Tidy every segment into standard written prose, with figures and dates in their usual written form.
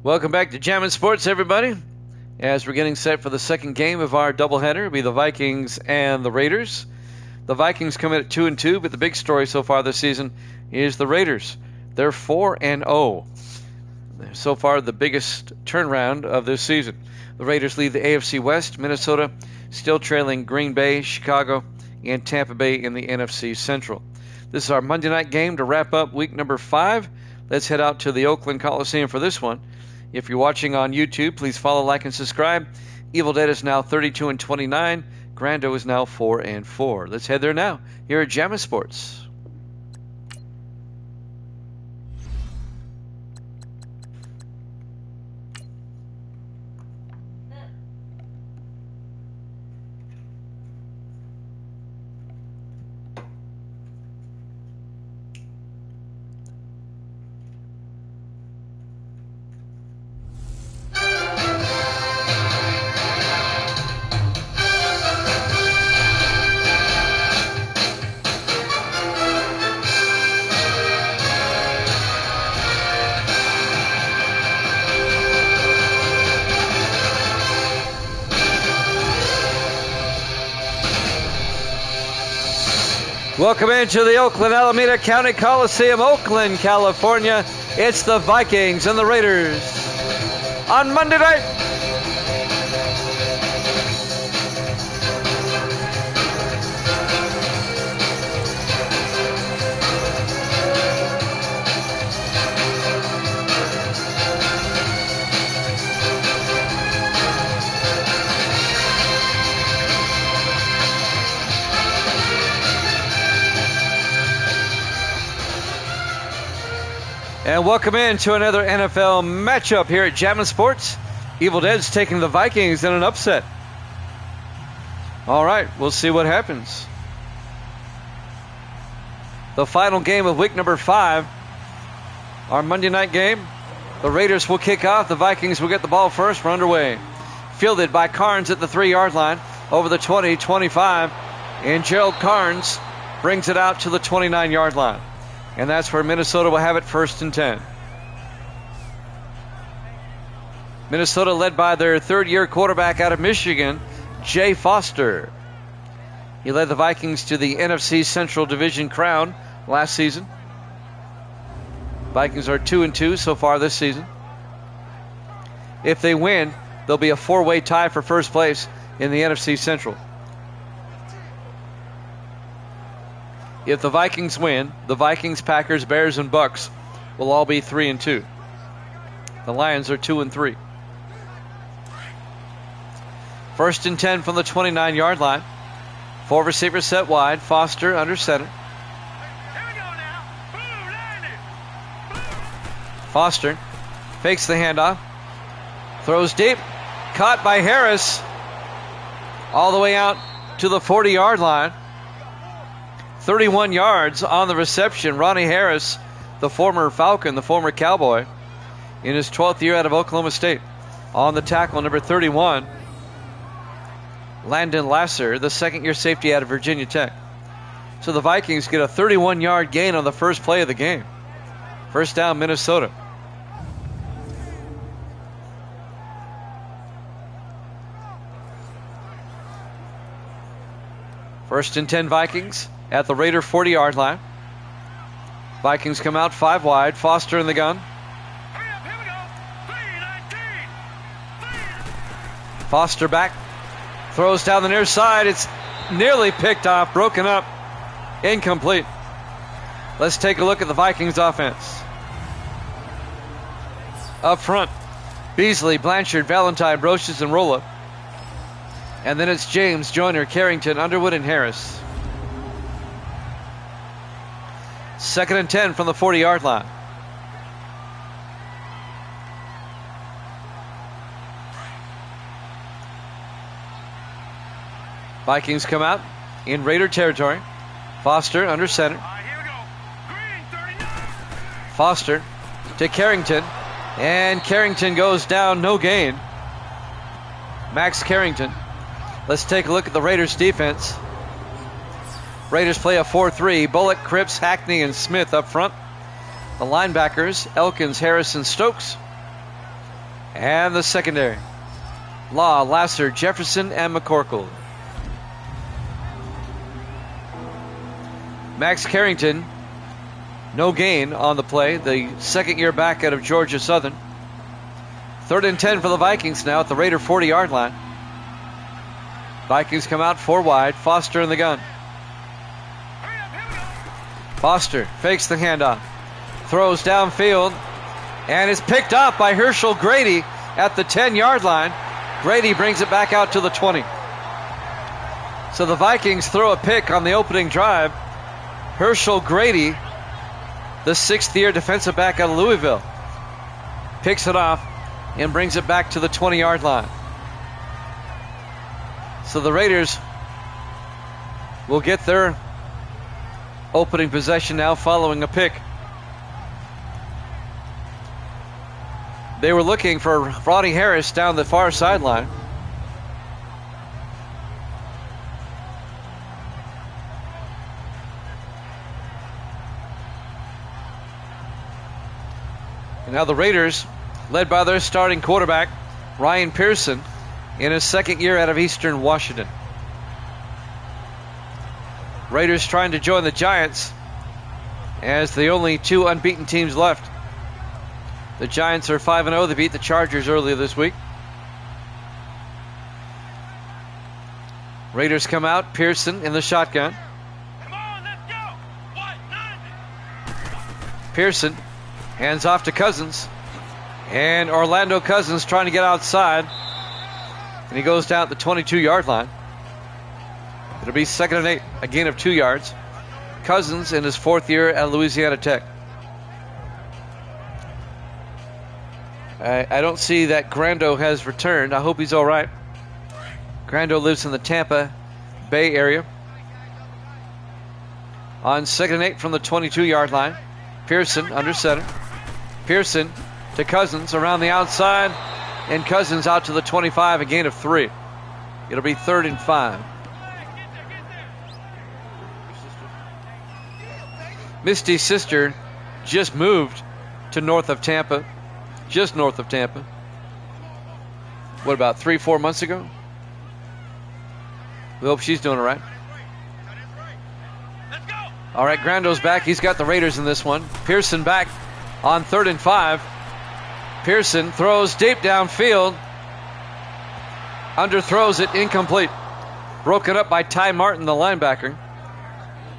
Welcome back to Jammin' Sports, everybody. As we're getting set for the second game of our doubleheader, it'll be the Vikings and the Raiders. The Vikings come in at 2-2, but the big story so far this season is the Raiders. They're 4-0. So far, the biggest turnaround of this season. The Raiders lead the AFC West. Minnesota still trailing Green Bay, Chicago, and Tampa Bay in the NFC Central. This is our Monday night game to wrap up week number 5. Let's head out to the Oakland Coliseum for this one. If you're watching on YouTube, please follow, like, and subscribe. Evil Dead is now 32-29. Grando is now 4-4. Let's head there now here at Jammin' Sports. Welcome into the Oakland Alameda County Coliseum, Oakland, California. It's the Vikings and the Raiders on Monday night. And welcome into another NFL matchup here at Jammin' Sports. Evil Dead's taking the Vikings in an upset. All right, we'll see what happens. The final game of week number 5, our Monday night game. The Raiders will kick off. The Vikings will get the ball first. We're underway. Fielded by Carnes at the 3-yard line. Over the 20, 25. And Gerald Carnes brings it out to the 29-yard line. And that's where Minnesota will have it, 1st and 10. Minnesota led by their third-year quarterback out of Michigan, Jay Foster. He led the Vikings to the NFC Central Division crown last season. Vikings are 2-2 so far this season. If they win, there'll be a 4-way tie for first place in the NFC Central. If the Vikings win, the Vikings, Packers, Bears, and Bucks will all be 3-2. The Lions are 2-3. 1st and 10 from the 29-yard line. 4 receivers set wide. Foster under center. Foster fakes the handoff. Throws deep. Caught by Harris. All the way out to the 40-yard line. 31 yards on the reception. Ronnie Harris, the former Falcon, the former Cowboy, in his 12th year out of Oklahoma State. On the tackle, number 31, Landon Lasser, the second-year safety out of Virginia Tech. So the Vikings get a 31-yard gain on the first play of the game. First down, Minnesota. First and 10 Vikings at the Raider 40-yard line. Vikings come out 5 wide. Foster in the gun. Foster back. Throws down the near side. It's nearly picked off. Broken up. Incomplete. Let's take a look at the Vikings offense. Up front, Beasley, Blanchard, Valentine, Brochus, and Rolla. And then it's James, Joyner, Carrington, Underwood, and Harris. 2nd and 10 from the 40-yard line. Vikings come out in Raider territory. Foster under center. Foster to Carrington. And Carrington goes down, no gain. Max Carrington. Let's take a look at the Raiders defense. Raiders play a 4-3. Bullock, Cripps, Hackney, and Smith up front. The linebackers, Elkins, Harrison, Stokes. And the secondary. Law, Lasser, Jefferson, and McCorkle. Max Carrington, no gain on the play. The second year back out of Georgia Southern. 3rd and 10 for the Vikings now at the Raider 40-yard line. Vikings come out 4 wide. Foster in the gun. Foster fakes the handoff. Throws downfield. And is picked up by Herschel Grady at the 10-yard line. Grady brings it back out to the 20. So the Vikings throw a pick on the opening drive. Herschel Grady, the 6th-year defensive back out of Louisville, picks it off and brings it back to the 20-yard line. So the Raiders will get their opening possession now following a pick. They were looking for Roddy Harris down the far sideline. And now the Raiders, led by their starting quarterback, Ryan Pearson, in his 2nd year out of Eastern Washington. Raiders trying to join the Giants as the only 2 unbeaten teams left. The Giants are 5-0. They beat the Chargers earlier this week. Raiders come out. Pearson in the shotgun. Come on, let's go. What? 90. Pearson hands off to Cousins. And Orlando Cousins trying to get outside. And he goes down at the 22-yard line. It'll be 2nd and 8. A gain of 2 yards. Cousins in his 4th year at Louisiana Tech. I don't see that Grando has returned. I hope he's all right. Grando lives in the Tampa Bay area. On 2nd and 8 from the 22-yard line. Pearson under center. Pearson to Cousins around the outside. And Cousins out to the 25, a gain of 3. It'll be 3rd and 5. Misty's sister just moved to north of Tampa. Just north of Tampa. What, about 3-4 months ago? We hope she's doing all right. All right, Grando's back. He's got the Raiders in this one. Pearson back on 3rd and 5. Pearson throws deep downfield. Underthrows it, incomplete. Broken up by Ty Martin, the linebacker,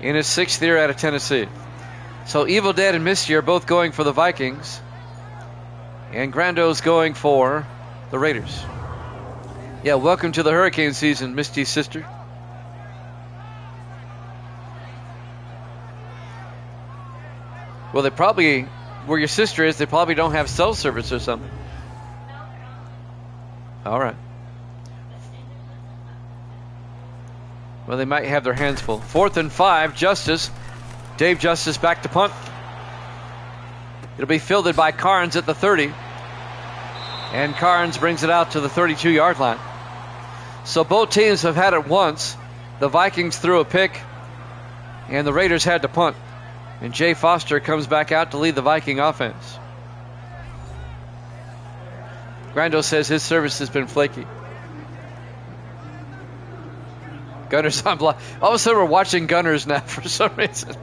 in his 6th year out of Tennessee. So Evil Dead and Misty are both going for the Vikings. And Grando's going for the Raiders. Yeah, welcome to the hurricane season, Misty's sister. Well, they probably, where your sister is, they probably don't have cell service or something. All right. Well, they might have their hands full. 4th and 5, Justice. Dave Justice back to punt. It'll be fielded by Carnes at the 30. And Carnes brings it out to the 32-yard line. So both teams have had it once. The Vikings threw a pick, and the Raiders had to punt. And Jay Foster comes back out to lead the Viking offense. Grando says his service has been flaky. Gunners on block. All of a sudden we're watching Gunners now for some reason.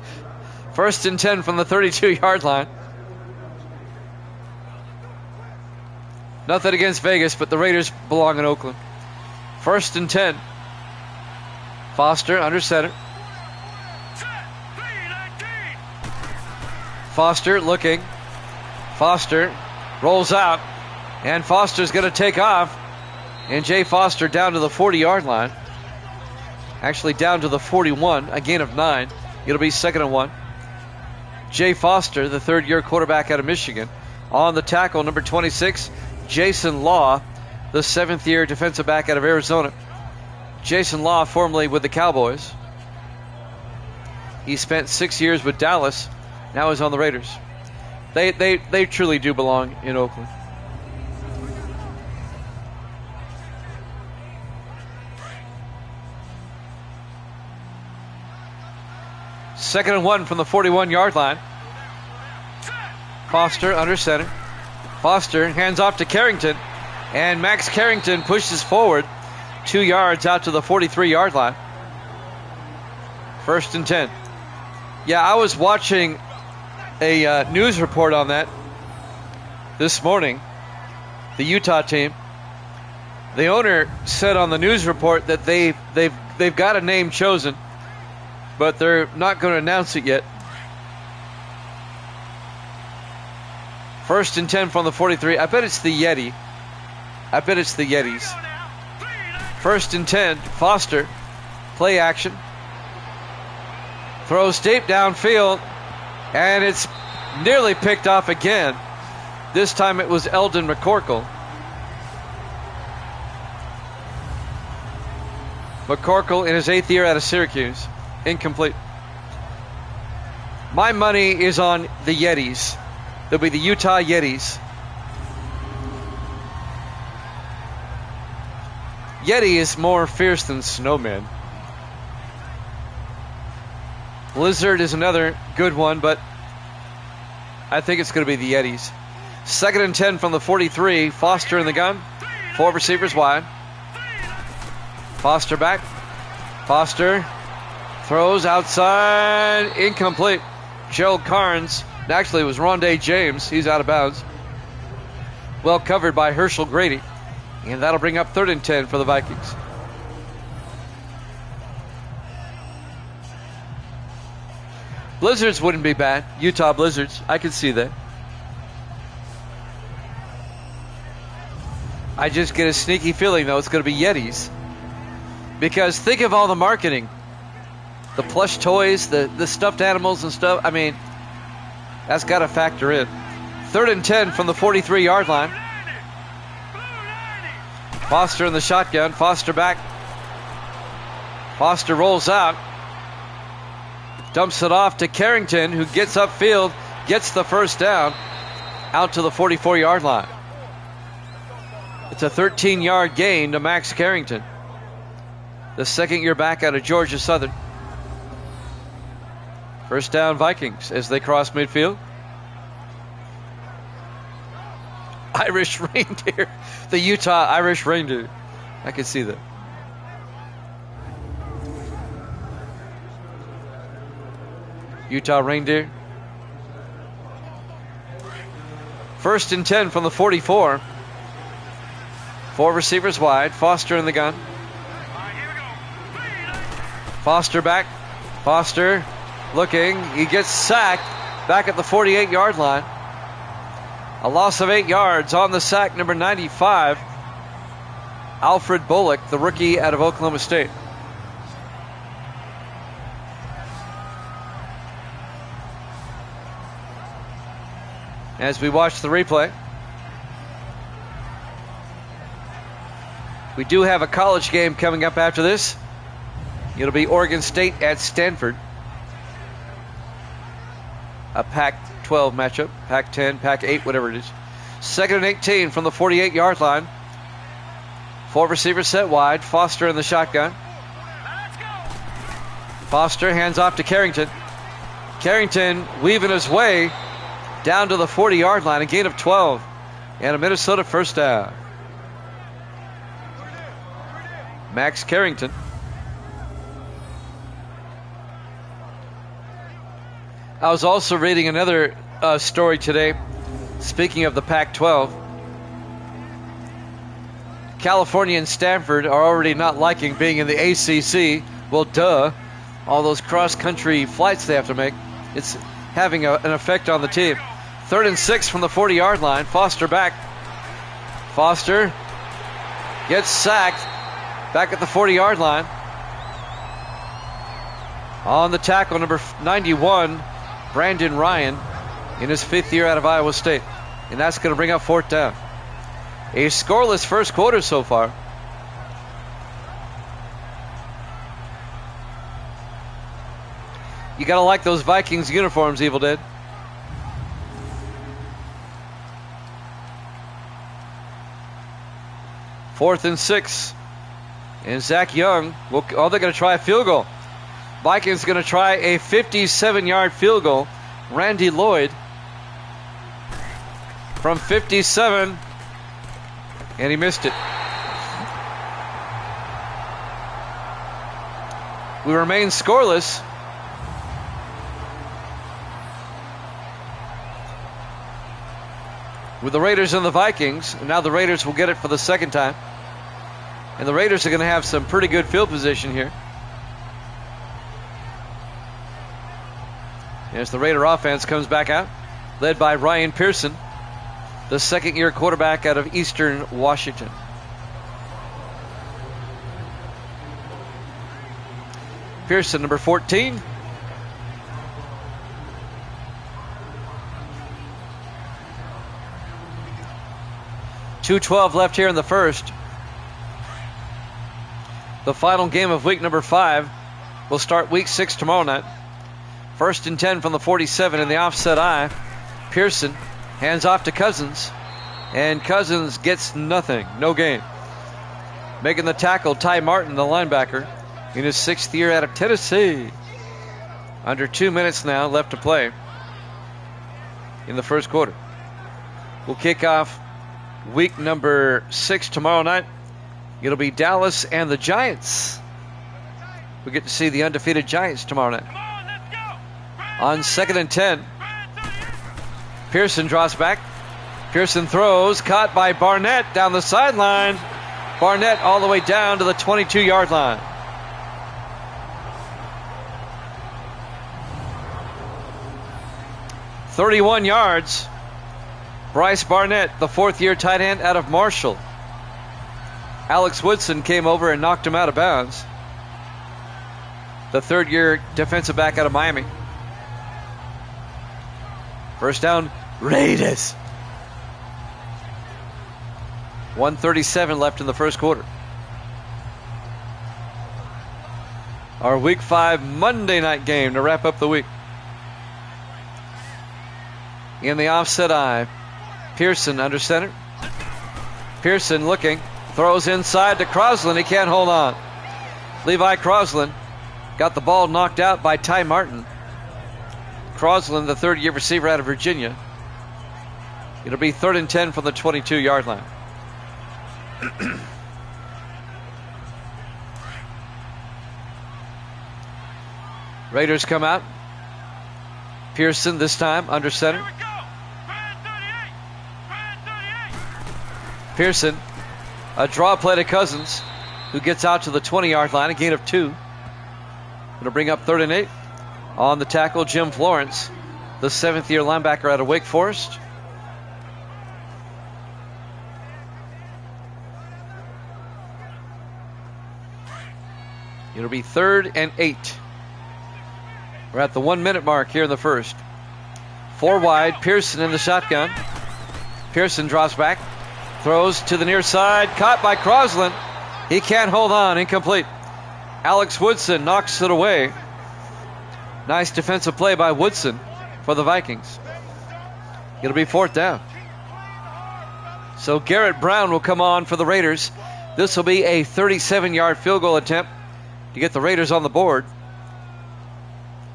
1st and 10 from the 32-yard line. Nothing against Vegas, but the Raiders belong in Oakland. 1st and 10. Foster under center. Foster looking. Foster rolls out. And Foster's going to take off. And Jay Foster down to the 40-yard line. Actually down to the 41. A gain of 9. It'll be 2nd and 1. Jay Foster, the 3rd-year quarterback out of Michigan. On the tackle, number 26, Jason Law, the 7th-year defensive back out of Arizona. Jason Law, formerly with the Cowboys. He spent 6 years with Dallas. Now he's on the Raiders. They truly do belong in Oakland. Second and 1 from the 41-yard line. Foster under center. Foster hands off to Carrington, and Max Carrington pushes forward 2 yards out to the 43-yard line. 1st and 10. Yeah, I was watching a news report on that this morning. The Utah team. The owner said on the news report that they've got a name chosen, but they're not going to announce it yet. 1st and 10 from the 43. I bet it's the Yeti. I bet it's the Yetis. 1st and 10. Foster. Play action. Throws deep downfield, and it's nearly picked off again. This time it was Eldon McCorkle. McCorkle in his 8th year out of Syracuse. Incomplete. My money is on the Yetis. They'll be the Utah Yetis. Yeti is more fierce than Snowman. Blizzard is another good one, but I think it's going to be the Yetis. 2nd and 10 from the 43. Foster in the gun. 4 receivers wide. Foster back. Foster throws outside. Incomplete. Gerald Carnes. Actually, it was Rondé James. He's out of bounds. Well covered by Herschel Grady. And that'll bring up 3rd and 10 for the Vikings. Blizzards wouldn't be bad. Utah Blizzards. I could see that. I just get a sneaky feeling, though, it's going to be Yetis. Because think of all the marketing. The plush toys, the stuffed animals and stuff. I mean, that's got to factor in. 3rd and 10 from the 43-yard line. Foster in the shotgun. Foster back. Foster rolls out. Dumps it off to Carrington, who gets upfield, gets the 1st down, out to the 44-yard line. It's a 13-yard gain to Max Carrington, the 2nd year back out of Georgia Southern. 1st down Vikings as they cross midfield. Irish reindeer. The Utah Irish reindeer. I can see that. Utah reindeer. 1st and 10 from the 44. 4 receivers wide. Foster in the gun. Foster back. Foster looking. He gets sacked back at the 48-yard line. A loss of 8 yards on the sack, number 95. Alfred Bullock, the rookie out of Oklahoma State. As we watch the replay, we do have a college game coming up after this. It'll be Oregon State at Stanford. A Pac-12 matchup, Pac-10, Pac-8, whatever it is. 2nd and 18 from the 48-yard line. 4 receivers set wide. Foster in the shotgun. Foster hands off to Carrington. Carrington weaving his way down to the 40-yard line, a gain of 12, and a Minnesota 1st down. Max Carrington. I was also reading another story today, speaking of the Pac-12. California and Stanford are already not liking being in the ACC. Well, duh. All those cross-country flights they have to make. It's having an effect on the team. 3rd and 6 from the 40-yard line. Foster back. Foster gets sacked back at the 40-yard line. On the tackle, number 91, Brandon Ryan, in his 5th year out of Iowa State. And that's going to bring up 4th down. A scoreless first quarter so far. You got to like those Vikings uniforms, Evil Dead. Fourth and 6. And Zach Young, they're going to try a field goal. Vikings going to try a 57-yard field goal. Randy Lloyd from 57, and he missed it. We remain scoreless. With the Raiders and the Vikings, and now the Raiders will get it for the second time. And the Raiders are going to have some pretty good field position here. As the Raider offense comes back out, led by Ryan Pearson, the second-year quarterback out of Eastern Washington. Pearson, number 14. .212 left here in the first. The final game of week number 5 will start week 6 tomorrow night. 1st and 10 from the 47 in the offset eye. Pearson hands off to Cousins, and Cousins gets nothing, no gain. Making the tackle, Ty Martin, the linebacker, in his 6th year out of Tennessee. Under 2 minutes now left to play in the first quarter. We'll kick off week number 6 tomorrow night. It'll be Dallas and the Giants. We get to see the undefeated Giants tomorrow night. On 2nd and 10, Pearson draws back. Pearson throws, caught by Barnett down the sideline. Barnett all the way down to the 22-yard line. .31 yards. Bryce Barnett, the 4th-year tight end out of Marshall. Alex Woodson came over and knocked him out of bounds. The 3rd-year defensive back out of Miami. First down, Raiders. 1:37 left in the first quarter. Our week 5 Monday night game to wrap up the week. In the offset eye, Pearson under center. Pearson looking, throws inside to Crosland. He can't hold on. Levi Crosland got the ball knocked out by Ty Martin. Crosland, the 3rd-year receiver out of Virginia. It'll be 3rd and 10 from the 22-yard line. Raiders come out. Pearson this time under center. Pearson, a draw play to Cousins, who gets out to the 20-yard line, a gain of 2. It'll bring up 3rd and 8. On the tackle, Jim Florence, the 7th-year linebacker out of Wake Forest. It'll be 3rd and 8. We're at the 1-minute mark here in the first. 4 wide, Pearson in the shotgun. Pearson drops back, throws to the near side, caught by Crosland. He can't hold on, incomplete. Alex Woodson knocks it away. Nice defensive play by Woodson for the Vikings. It'll be 4th down. So Garrett Brown will come on for the Raiders. This will be a 37-yard field goal attempt to get the Raiders on the board.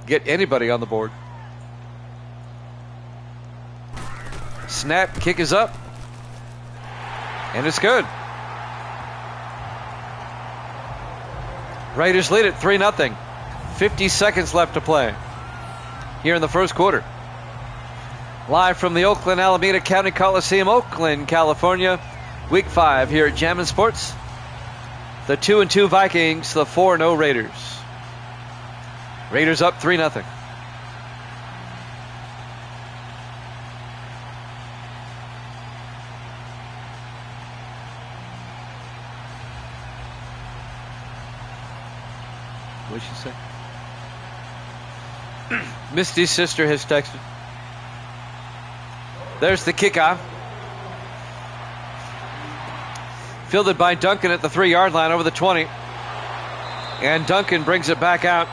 Get anybody on the board. Snap, kick is up. And it's good. Raiders lead it 3-0. 50 seconds left to play here in the first quarter. Live from the Oakland Alameda County Coliseum, Oakland, California. Week 5 here at Jammin' Sports. The 2-2 Vikings, the 4-0 Raiders. Raiders up 3-0. What'd she say? Misty's sister has texted. There's the kickoff. Fielded by Duncan at the 3-yard line over the 20. And Duncan brings it back out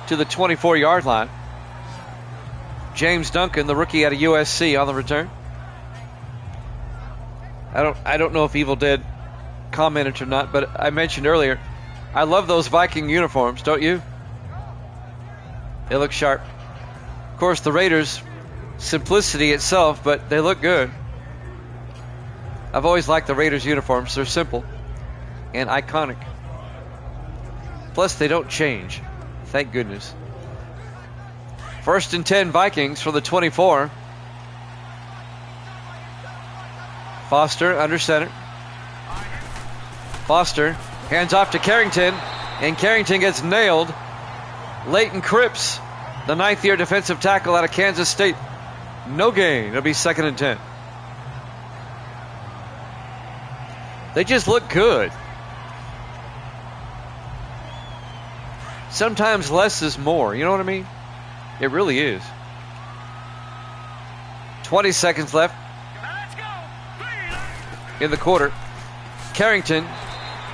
to the 24-yard line. James Duncan, the rookie out of USC, on the return. I don't know if Evil Dead commented or not, but I mentioned earlier, I love those Viking uniforms, don't you? They look sharp. Of course, the Raiders, simplicity itself, but they look good. I've always liked the Raiders uniforms. They're simple and iconic. Plus, they don't change. Thank goodness. 1st and 10 Vikings from the 24. Foster under center. Foster hands off to Carrington, and Carrington gets nailed. Leighton Cripps, the 9th-year defensive tackle out of Kansas State. No gain. It'll be 2nd and 10. They just look good. Sometimes less is more. You know what I mean? It really is. 20 seconds left in the quarter. Carrington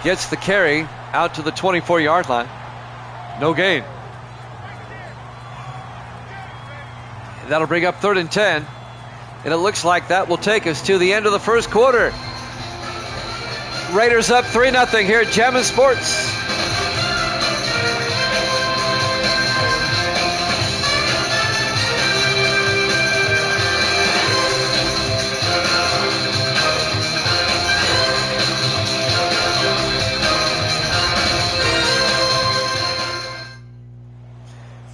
gets the carry out to the 24-yard line. No gain. That'll bring up 3rd and 10. And it looks like that will take us to the end of the first quarter. Raiders up 3-0 here at Jammin' Sports.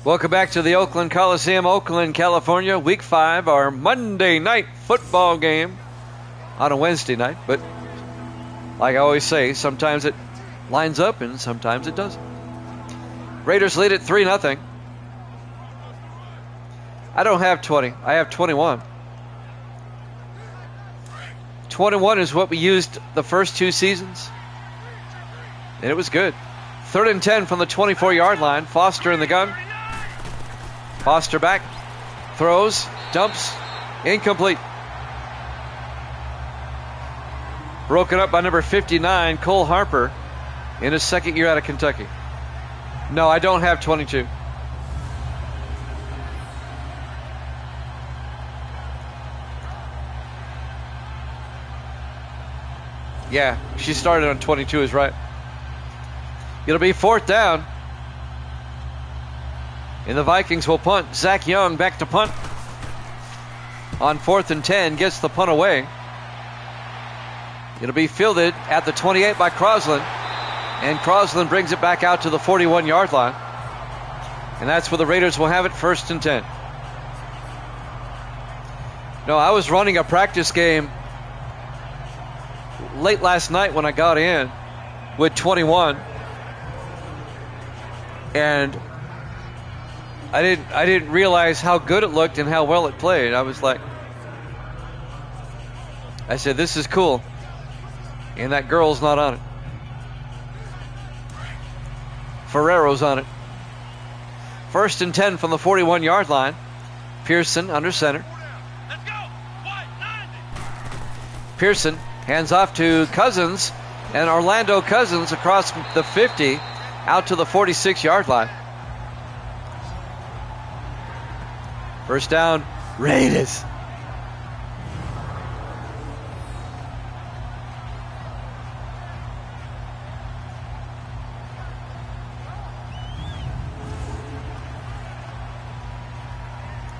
Welcome back to the Oakland Coliseum, Oakland, California. Week 5, our Monday night football game on a Wednesday night. But like I always say, sometimes it lines up and sometimes it doesn't. Raiders lead at 3-0. I don't have 20. I have 21. 21 is what we used the first 2 seasons. And it was good. 3rd and 10 from the 24-yard line. Foster in the gun. Foster back, throws, dumps, incomplete. Broken up by number 59, Cole Harper, in his 2nd year out of Kentucky. No, I don't have 22. Yeah, she started on 22 is right. It'll be 4th down. And the Vikings will punt. Zach Young back to punt. On 4th and 10, gets the punt away. It'll be fielded at the 28 by Crosland. And Crosland brings it back out to the 41-yard line. And that's where the Raiders will have it, 1st and 10. No, I was running a practice game late last night when I got in with 21. And I didn't realize how good it looked and how well it played. I was like, I said, this is cool. And that girl's not on it. Ferrero's on it. 1st and 10 from the 41-yard line. Pearson under center. Let's go. What? 90. Pearson hands off to Cousins, and Orlando Cousins across the 50 out to the 46-yard line. 1st down, Raiders.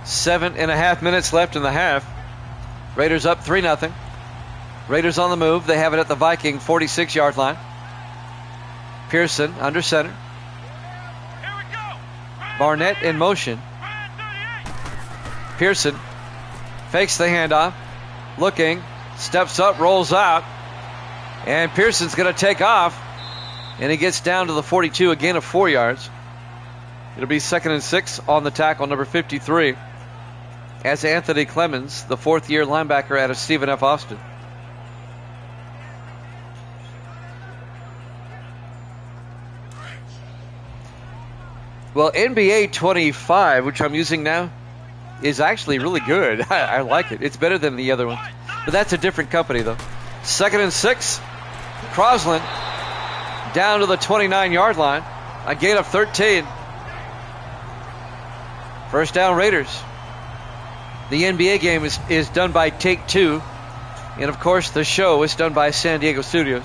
Seven and a half minutes left in the half. Raiders up 3-0. Raiders on the move. They have it at the Viking 46-yard line. Pearson under center. Here we go. Barnett in motion. 38. Pearson fakes the handoff. Looking. Steps up. Rolls out. And Pearson's going to take off. And he gets down to the 42. A gain of 4 yards. It'll be 2nd and 6 on the tackle, number 53. As Anthony Clemens, the 4th-year linebacker out of Stephen F. Austin. Well, NBA 25, which I'm using now, is actually really good. I like it. It's better than the other one. But that's a different company, though. 2nd and 6. Crosland down to the 29-yard line. A gain of 13. 1st down, Raiders. The NBA game is done by Take Two. And, of course, the show is done by San Diego Studios.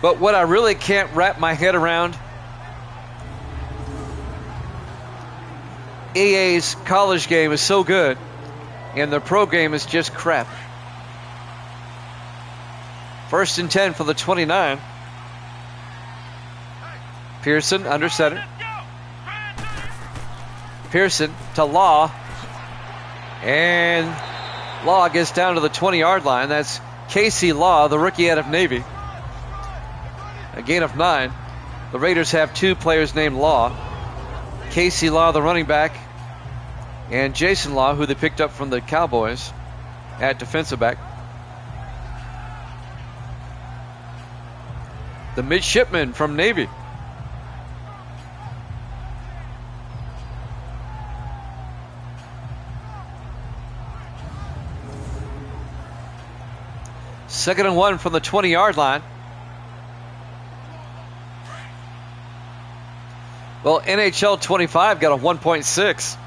But what I really can't wrap my head around EA's college game is so good, and the pro game is just crap. 1st and 10 for the 29. Pearson under center. Pearson to Law. And Law gets down to the 20-yard line. That's Casey Law, the rookie out of Navy. A gain of 9. The Raiders have 2 players named Law. Casey Law, the running back, and Jason Law, who they picked up from the Cowboys at defensive back. The midshipman from Navy. Second and 1 from the 20-yard line. Well, NHL 25 got a 1.6.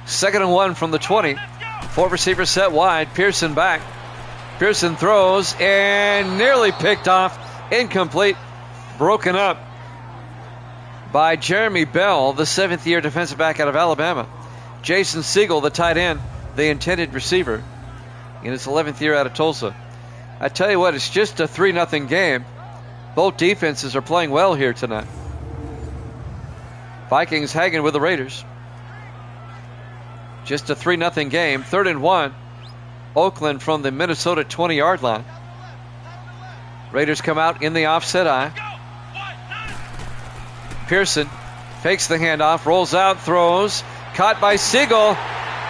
Second and 1 from the 20. 4 receivers set wide. Pearson back. Pearson throws and nearly picked off. Incomplete. Broken up by Jeremy Bell, the 7th-year defensive back out of Alabama. Jason Siegel, the tight end, the intended receiver in his 11th year out of Tulsa. I tell you what, it's just a 3-0 game. Both defenses are playing well here tonight. Vikings hanging with the Raiders. Just a 3-0 game. 3rd and 1. Oakland from the Minnesota 20-yard line. Raiders come out in the offset eye. Pearson fakes the handoff, rolls out, throws. Caught by Siegel.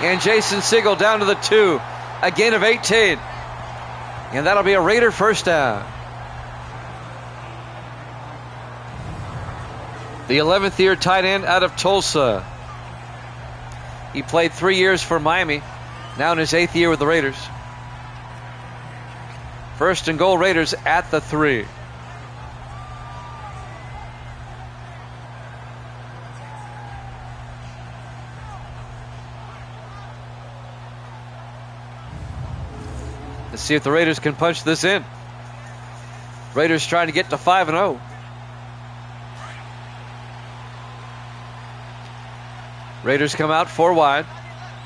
And Jason Siegel down to the 2. A gain of 18. And that'll be a Raider first down. The 11th year tight end out of Tulsa. He played 3 years for Miami. Now in his 8th year with the Raiders. First and goal, Raiders at the 3. Let's see if the Raiders can punch this in. Raiders trying to get to 5-0. Raiders come out 4 wide.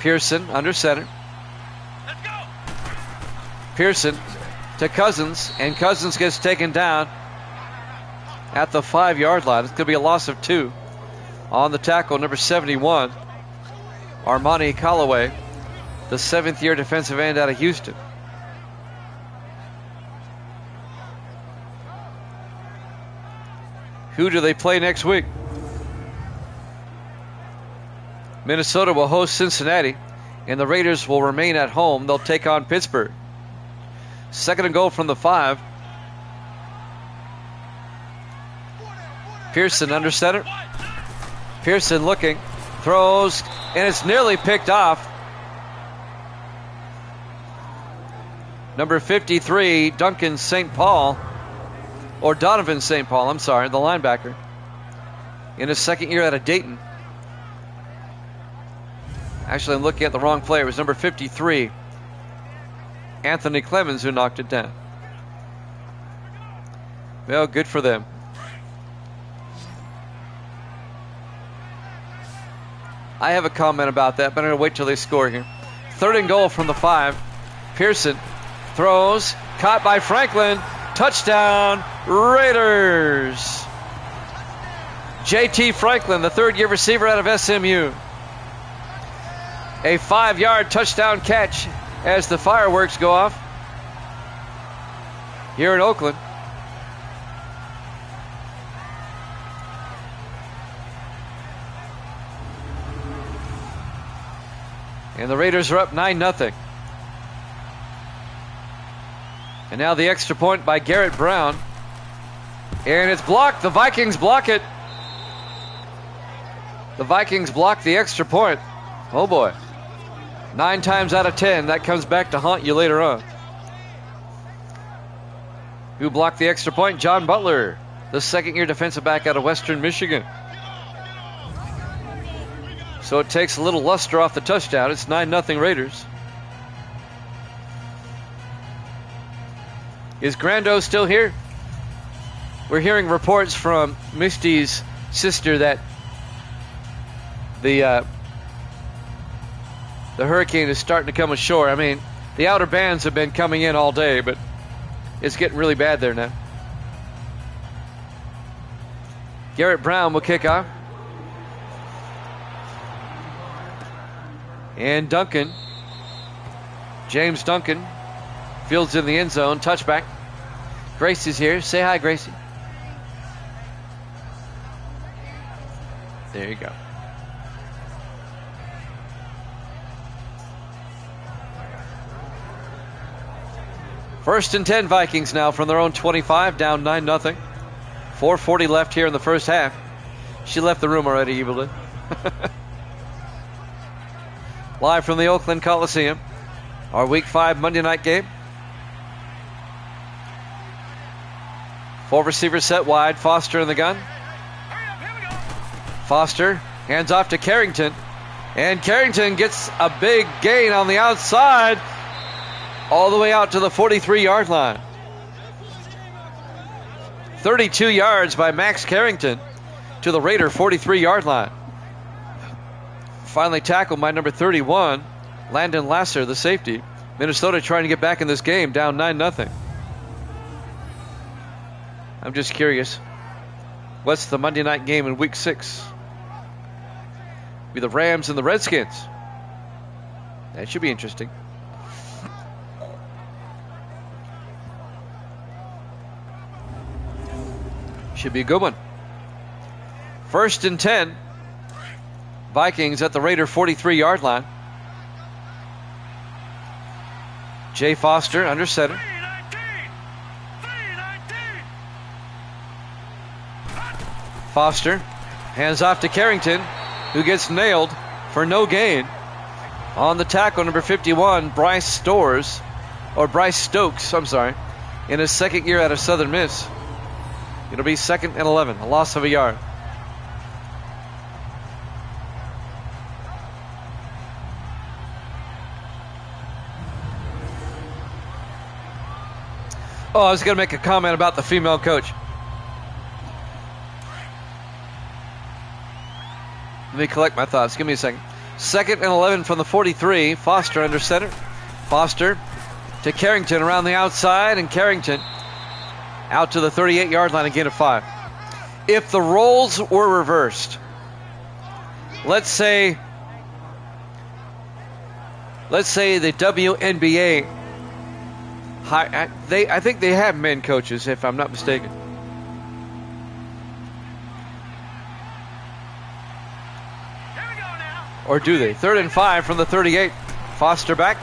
Pearson under center. Let's go. Pearson to Cousins, and Cousins gets taken down at the 5-yard line. It's going to be a loss of 2. On the tackle, number 71, Armani Callaway, the 7th year defensive end out of Houston. Who do they play next week? Minnesota will host Cincinnati, and the Raiders will remain at home. They'll take on Pittsburgh. Second and goal from the 5. Pearson under center. Pearson looking, throws, and it's nearly picked off. Number 53, Duncan St. Paul, or Donovan St. Paul, I'm sorry, the linebacker, in his 2nd year out of Dayton. Actually, I'm looking at the wrong player. It was number 53, Anthony Clemens, who knocked it down. Well, good for them. I have a comment about that, but I'm going to wait till they score here. 3rd and goal from the 5. Pearson throws, caught by Franklin. Touchdown, Raiders. J.T. Franklin, the 3rd-year receiver out of SMU. A 5-yard touchdown catch as the fireworks go off here in Oakland. And the Raiders are up 9-0. And now the extra point by Garrett Brown. And it's blocked. The Vikings block it. The Vikings block the extra point. Oh boy. 9 times out of 10, that comes back to haunt you later on. Who blocked the extra point? John Butler, the 2nd-year defensive back out of Western Michigan. So it takes a little luster off the touchdown. It's 9-0 Raiders. Is Grando still here? We're hearing reports from Misty's sister that the The hurricane is starting to come ashore. I mean, the outer bands have been coming in all day, but it's getting really bad there now. Garrett Brown will kick off. And Duncan, James Duncan, fields in the end zone, touchback. Gracie's here. Say hi, Gracie. There you go. First and 10 Vikings now from their own 25, down 9-0. 4:40 left here in the first half. She left the room already, Evelyn. Live from the Oakland Coliseum, our Week 5 Monday night game. 4 receivers set wide. Foster in the gun. Foster hands off to Carrington. And Carrington gets a big gain on the outside, all the way out to the 43-yard line. 32 yards by Max Carrington to the Raider 43-yard line. Finally tackled by number 31, Landon Lasser, the safety. Minnesota trying to get back in this game, down 9-0. I'm just curious, what's the Monday night game in Week 6? Be the Rams and the Redskins. That should be interesting. Should be a good one. First and 10. Vikings at the Raider 43-yard line. Jay Foster under center. Foster hands off to Carrington, who gets nailed for no gain. On the tackle, number 51, Bryce Stokes, in his second year out of Southern Miss. It'll be 2nd and 11, a loss of a yard. Oh, I was going to make a comment about the female coach. Let me collect my thoughts. Give me a second. 2nd and 11 from the 43. Foster under center. Foster to Carrington around the outside, and Carrington out to the 38-yard line, again at 5. If the roles were reversed, let's say the WNBA, I think they have men coaches, if I'm not mistaken. Or do they? 3rd and 5 from the 38. Foster back.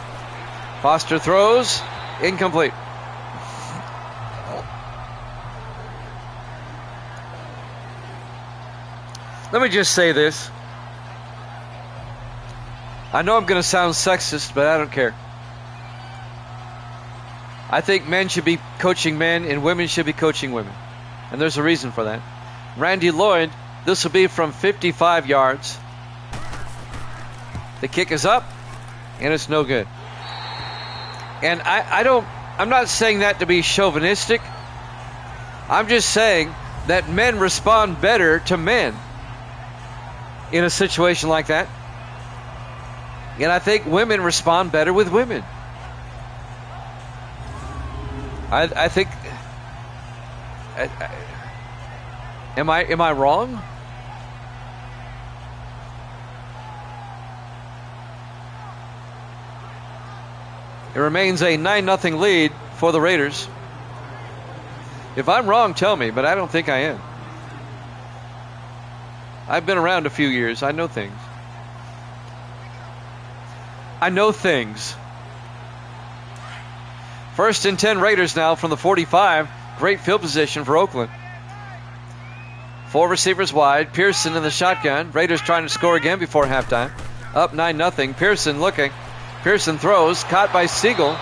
Foster throws. Incomplete. Let me just say this. I know I'm going to sound sexist, but I don't care. I think men should be coaching men and women should be coaching women. And there's a reason for that. Randy Lloyd, this will be from 55 yards. The kick is up, and it's no good. And I'm not saying that to be chauvinistic. I'm just saying that men respond better to men in a situation like that. And I think women respond better with women. I think... Am I wrong? It remains a 9-0 lead for the Raiders. If I'm wrong, tell me, but I don't think I am. I've been around a few years. I know things. I know things. 1st and 10 Raiders now from the 45. Great field position for Oakland. 4 receivers wide. Pearson in the shotgun. Raiders trying to score again before halftime. Up 9-0. Pearson looking. Pearson throws. Caught by Siegel.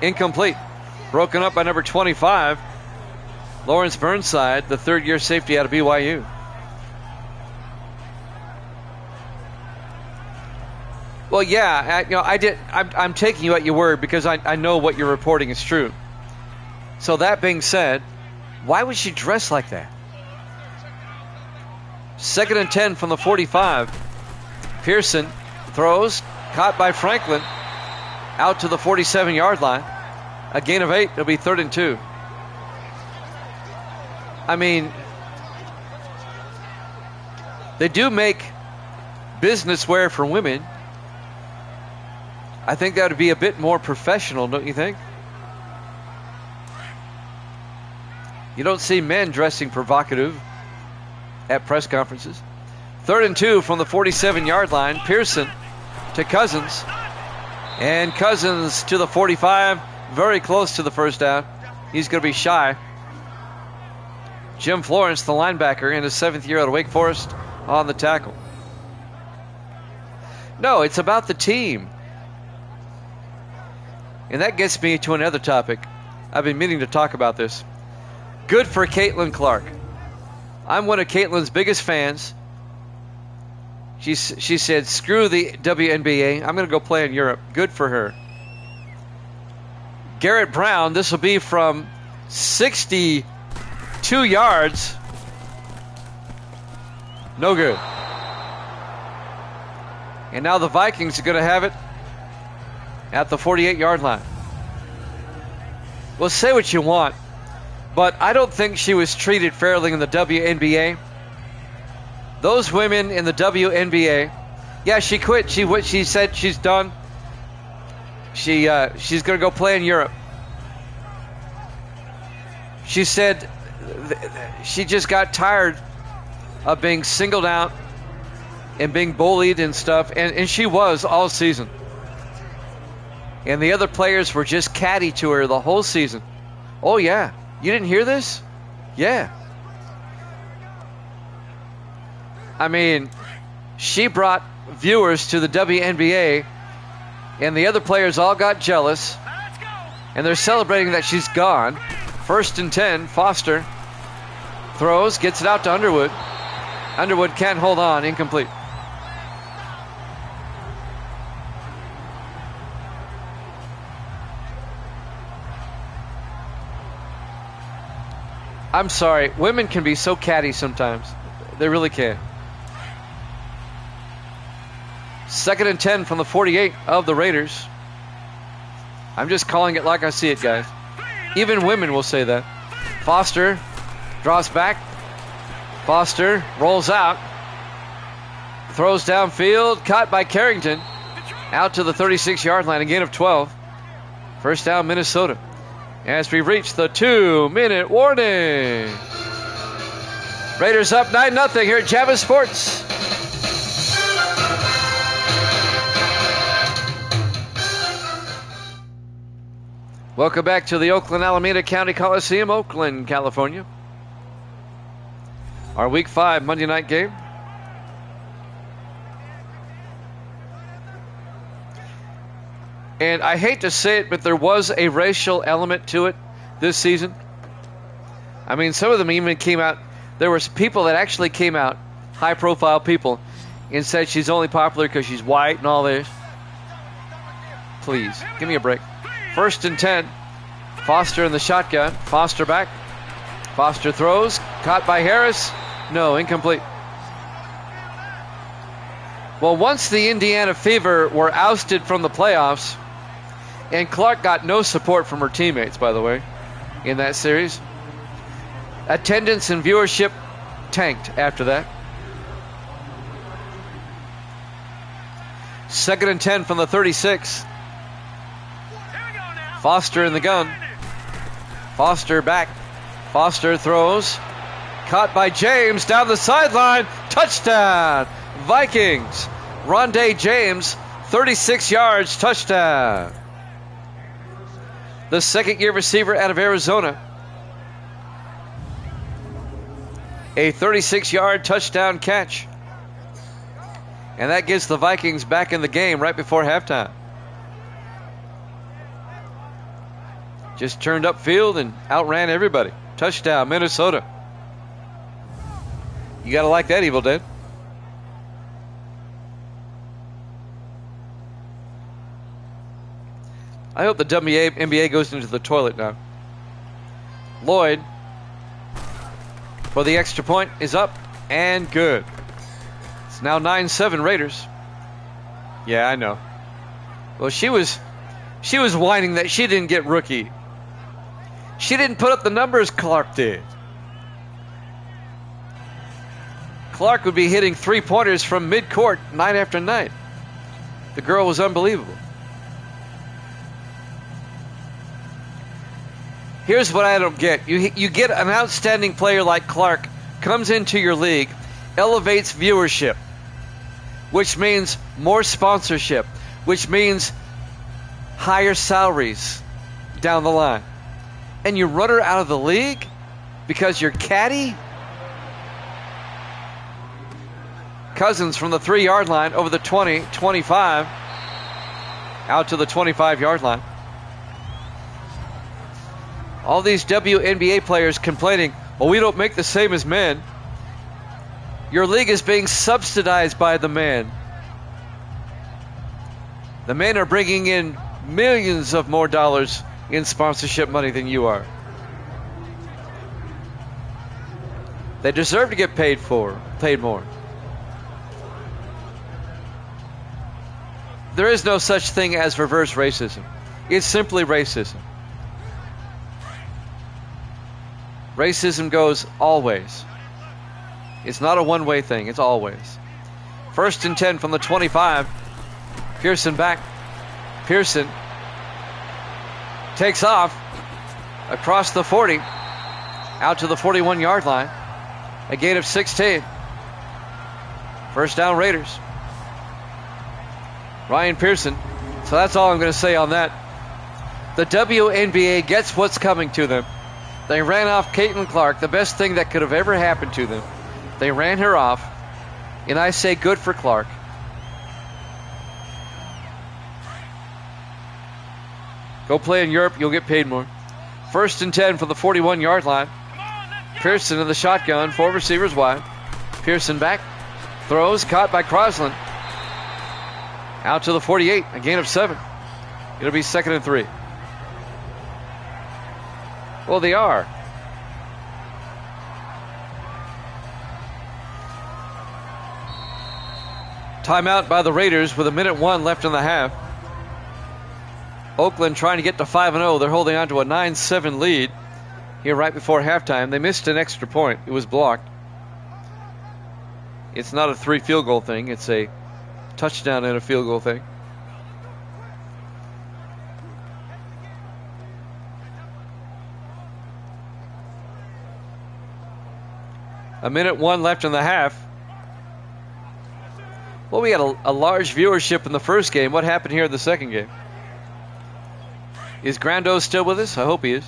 Incomplete. Broken up by number 25. Lawrence Burnside, the third-year safety out of BYU. Well, yeah, I'm taking you at your word because I know what you're reporting is true. So that being said, why would she dress like that? 2nd and 10 from the 45. Pearson throws, Caught by Franklin. Out to the 47-yard line. A gain of 8. It'll be 3rd and 2. I mean, they do make business wear for women. I think that would be a bit more professional, don't you think? You don't see men dressing provocative at press conferences. 3rd and 2 from the 47-yard line. Pearson to Cousins. And Cousins to the 45. Very close to the first down. He's going to be shy. Jim Florence, the linebacker, in his 7th year at Wake Forest, on the tackle. No, it's about the team. And that gets me to another topic. I've been meaning to talk about this. Good for Caitlin Clark. I'm one of Caitlin's biggest fans. She said, screw the WNBA. I'm going to go play in Europe. Good for her. Garrett Brown, this will be from 62 yards. No good. And now the Vikings are going to have it at the 48-yard line. Well, say what you want, but I don't think she was treated fairly in the WNBA. Those women in the WNBA, yeah, she quit. She said she's done. She's going to go play in Europe. She said she just got tired of being singled out and being bullied and stuff, and she was all season. And the other players were just catty to her the whole season. Oh, yeah. You didn't hear this? Yeah. I mean, she brought viewers to the WNBA, and the other players all got jealous, and they're celebrating that she's gone. 1st and 10, Foster throws, gets it out to Underwood. Underwood can't hold on, incomplete. I'm sorry, women can be so catty sometimes. They really can. 2nd and 10 from the 48 of the Raiders. I'm just calling it like I see it, guys. Even women will say that. Foster draws back. Foster rolls out. Throws downfield. Caught by Carrington. Out to the 36-yard line. A gain of 12. First down, Minnesota. As we reach the 2-minute warning. Raiders up 9-0 here at Java Sports. Welcome back to the Oakland Alameda County Coliseum, Oakland, California. Our Week 5 Monday night game. And I hate to say it, but there was a racial element to it this season. I mean, some of them even came out. There were people that actually came out, high-profile people, and said she's only popular because she's white and all this. Please, give me a break. 1st and 10. Foster in the shotgun. Foster back. Foster throws. Caught by Harris. No, incomplete. Well, once the Indiana Fever were ousted from the playoffs, and Clark got no support from her teammates, by the way, in that series, attendance and viewership tanked after that. 2nd and 10 from the 36. Foster in the gun. Foster back. Foster throws. Caught by James down the sideline. Touchdown, Vikings. Rondé James, 36 yards, touchdown. The second-year receiver out of Arizona. A 36-yard touchdown catch. And that gets the Vikings back in the game right before halftime. Just turned upfield and outran everybody. Touchdown, Minnesota. You got to like that, Evil Dead. I hope the WNBA goes into the toilet now. Lloyd for the extra point is up and good. It's now 9-7 Raiders. Yeah, I know. Well, she was whining that she didn't get rookie. She didn't put up the numbers Clark did. Clark would be hitting three-pointers from mid-court night after night. The girl was unbelievable. Here's what I don't get. You get an outstanding player like Clark, comes into your league, elevates viewership, which means more sponsorship, which means higher salaries down the line. And you run her out of the league because you're catty? Cousins from the 3-yard line over the 20, 25, out to the 25-yard line. All these WNBA players complaining, well, we don't make the same as men. Your league is being subsidized by the men. The men are bringing in millions of more dollars in sponsorship money than you are. They deserve to get paid more. There is no such thing as reverse racism. It's simply racism. Racism goes always. It's not a one-way thing. It's always. 1st and 10 from the 25. Pearson back. Pearson takes off across the 40, out to the 41-yard line. A gain of 16. First down, Raiders. Ryan Pearson. So that's all I'm going to say on that. The WNBA gets what's coming to them. They ran off Caitlin Clark, the best thing that could have ever happened to them. They ran her off, and I say good for Clark. Go play in Europe, you'll get paid more. 1st and 10 from the 41-yard line. Pearson in the shotgun, 4 receivers wide. Pearson back, throws, caught by Crosland. Out to the 48, a gain of 7. It'll be 2nd and 3. Well, they are. Timeout by the Raiders with 1:01 left in the half. Oakland trying to get to 5-0. They're holding on to a 9-7 lead here right before halftime. They missed an extra point. It was blocked. It's not a 3 field goal thing. It's a touchdown and a field goal thing. A 1:01 left in the half. Well, we had a large viewership in the first game. What happened here in the second game? Is Grando still with us? I hope he is.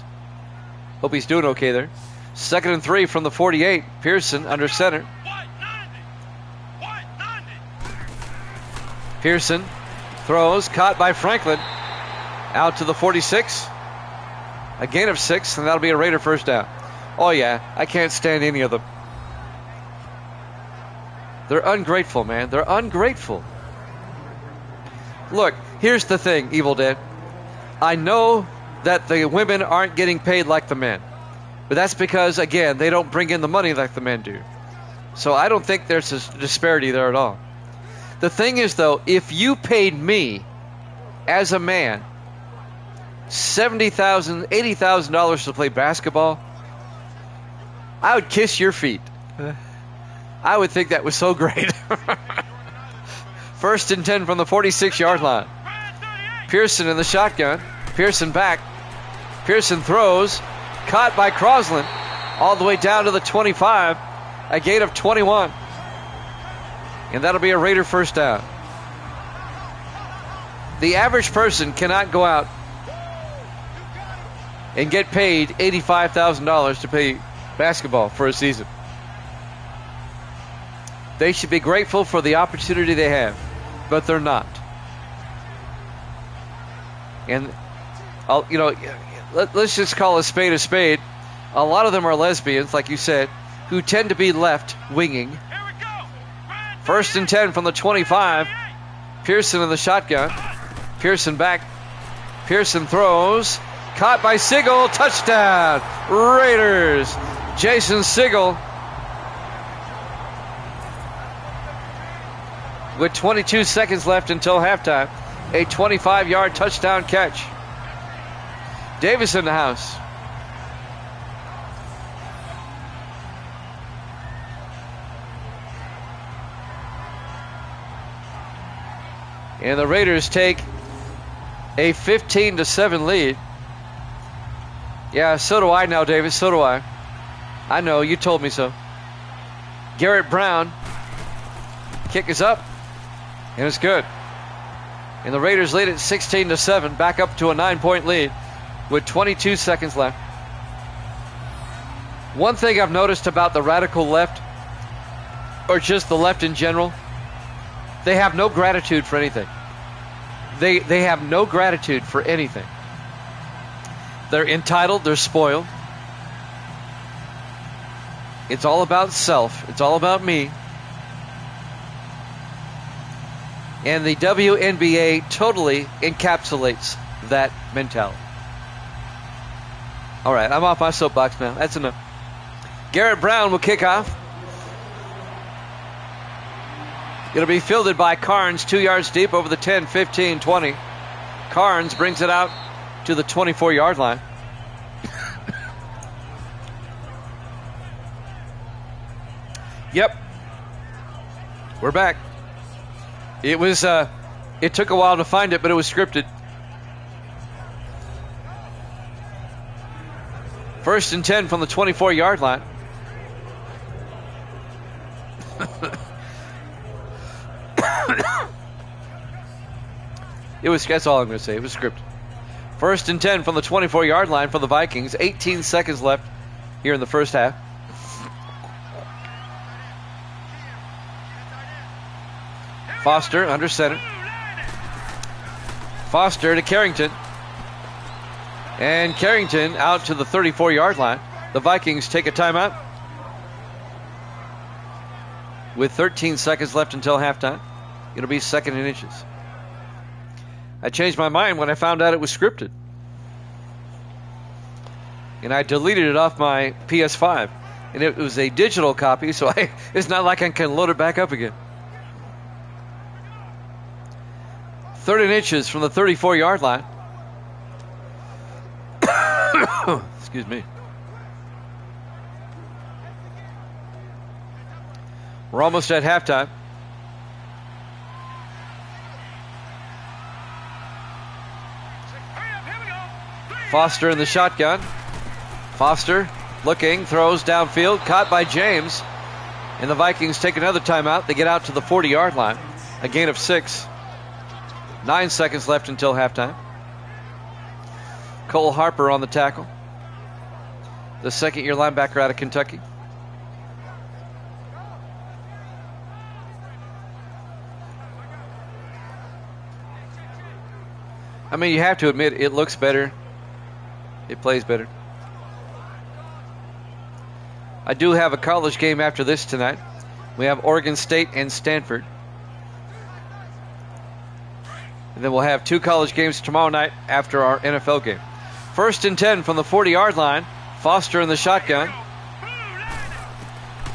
Hope he's doing okay there. 2nd and 3 from the 48. Pearson under center. Pearson throws, caught by Franklin. Out to the 46. A gain of 6, and that'll be a Raider first down. Oh, yeah, I can't stand any of them. They're ungrateful, man. They're ungrateful. Look, here's the thing, Evil Dead. I know that the women aren't getting paid like the men. But that's because, again, they don't bring in the money like the men do. So I don't think there's a disparity there at all. The thing is, though, if you paid me as a man $70,000, $80,000 to play basketball, I would kiss your feet. I would think that was so great. 1st and 10 from the 46-yard line. Pearson in the shotgun. Pearson back. Pearson throws. Caught by Crosland. All the way down to the 25. A gain of 21. And that'll be a Raider first down. The average person cannot go out and get paid $85,000 to play basketball for a season. They should be grateful for the opportunity they have, but they're not. And, let's just call a spade a spade. A lot of them are lesbians, like you said, who tend to be left winging. 1st and 10 from the 25. Pearson in the shotgun. Pearson back. Pearson throws. Caught by Sigel. Touchdown. Raiders. Jason Sigel. With 22 seconds left until halftime. a 25-yard touchdown catch. Davis in the house. And the Raiders take a 15-7 lead. Yeah, so do I now, Davis. So do I. I know, you told me so. Garrett Brown. Kick is up. And it's good. And the Raiders lead at 16-7, back up to a 9-point lead with 22 seconds left. One thing I've noticed about the radical left, or just the left in general, they have no gratitude for anything. They have no gratitude for anything. They're entitled, they're spoiled. It's all about self. It's all about me. And the WNBA totally encapsulates that mentality. All right, I'm off my soapbox now. That's enough. Garrett Brown will kick off. It'll be fielded by Carnes, 2 yards deep over the 10, 15, 20. Carnes brings it out to the 24-yard line. Yep. We're back. It was, it took a while to find it, but it was scripted. 1st and 10 from the 24-yard line. That's all I'm going to say. It was scripted. 1st and 10 from the 24-yard line for the Vikings. 18 seconds left here in the first half. Foster under center. Foster to Carrington. And Carrington out to the 34-yard line. The Vikings take a timeout with 13 seconds left until halftime. It'll be 2nd and inches. I changed my mind when I found out it was scripted. And I deleted it off my PS5. And it was a digital copy, so it's not like I can load it back up again. 3rd and inches from the 34-yard line. Excuse me. We're almost at halftime. Foster in the shotgun. Foster looking, throws downfield, caught by James. And the Vikings take another timeout. They get out to the 40-yard line. A gain of 6. 9 seconds left until halftime. Cole Harper on the tackle. The second-year linebacker out of Kentucky. I mean, you have to admit, it looks better. It plays better. I do have a college game after this tonight. We have Oregon State and Stanford. And then we'll have 2 college games tomorrow night after our NFL game. 1st and 10 from the 40-yard line. Foster in the shotgun.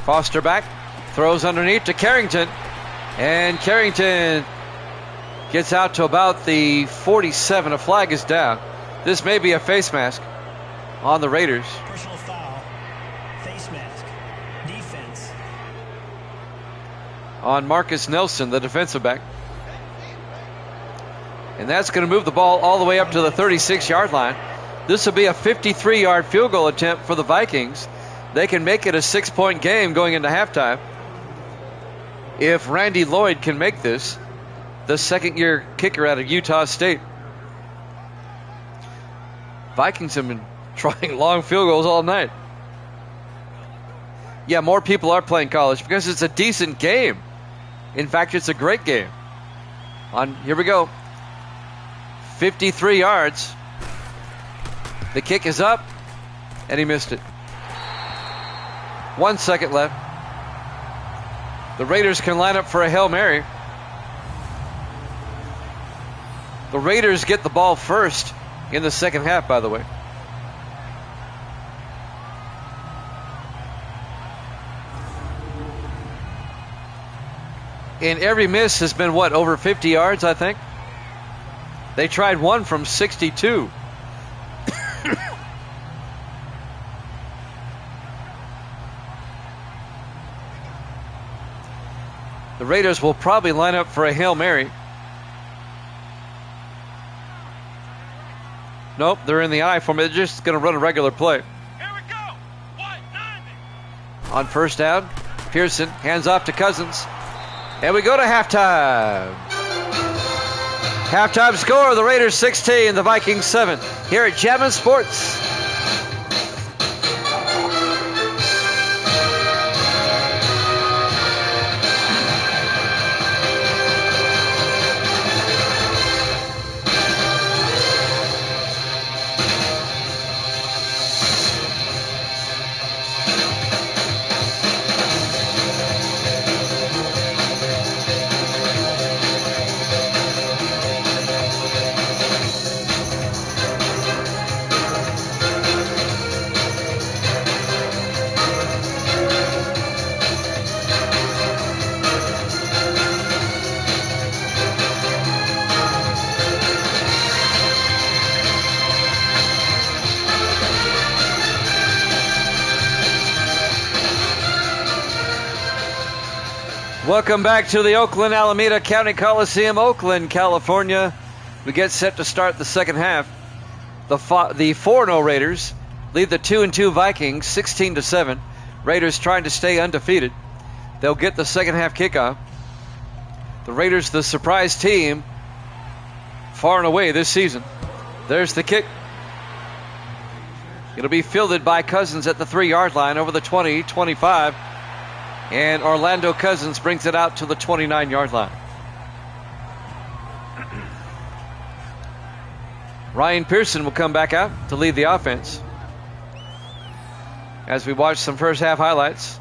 Foster back. Throws underneath to Carrington. And Carrington gets out to about the 47. A flag is down. This may be a face mask on the Raiders. Personal foul. Face mask. Defense. On Marcus Nelson, the defensive back. And that's going to move the ball all the way up to the 36-yard line. This will be a 53-yard field goal attempt for the Vikings. They can make it a 6-point game going into halftime. If Randy Lloyd can make this, the second-year kicker out of Utah State. Vikings have been trying long field goals all night. Yeah, more people are playing college because it's a decent game. In fact, it's a great game. Here we go. 53 yards. The kick is up, and he missed it. 1 second left. The Raiders can line up for a Hail Mary. The Raiders get the ball first in the second half, by the way. And every miss has been, what, over 50 yards, I think? They tried one from 62. The Raiders will probably line up for a Hail Mary. Nope, they're in the I form. They're just going to run a regular play. Here we go. What? 90. On first down, Pearson hands off to Cousins. And we go to halftime. Halftime score, the Raiders 16, the Vikings 7. Here at Jammin' Sports. Welcome back to the Oakland Alameda County Coliseum, Oakland, California. We get set to start the second half. The 4-0 Raiders lead the 2-2 Vikings 16-7. Raiders trying to stay undefeated. They'll get the second half kickoff. The Raiders, the surprise team, far and away this season. There's the kick. It'll be fielded by Cousins at the 3-yard line over the 20, 25. And Orlando Cousins brings it out to the 29-yard line. Ryan Pearson will come back out to lead the offense. As we watch some first half highlights.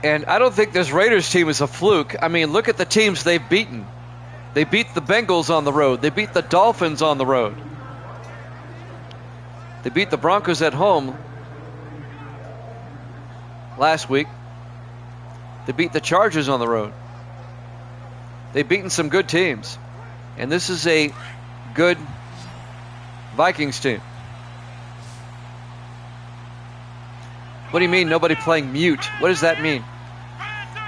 And I don't think this Raiders team is a fluke. I mean, look at the teams they've beaten. They beat the Bengals on the road. They beat the Dolphins on the road. They beat the Broncos at home last week. They beat the Chargers on the road. They've beaten some good teams. And this is a good Vikings team. What do you mean nobody playing mute? What does that mean?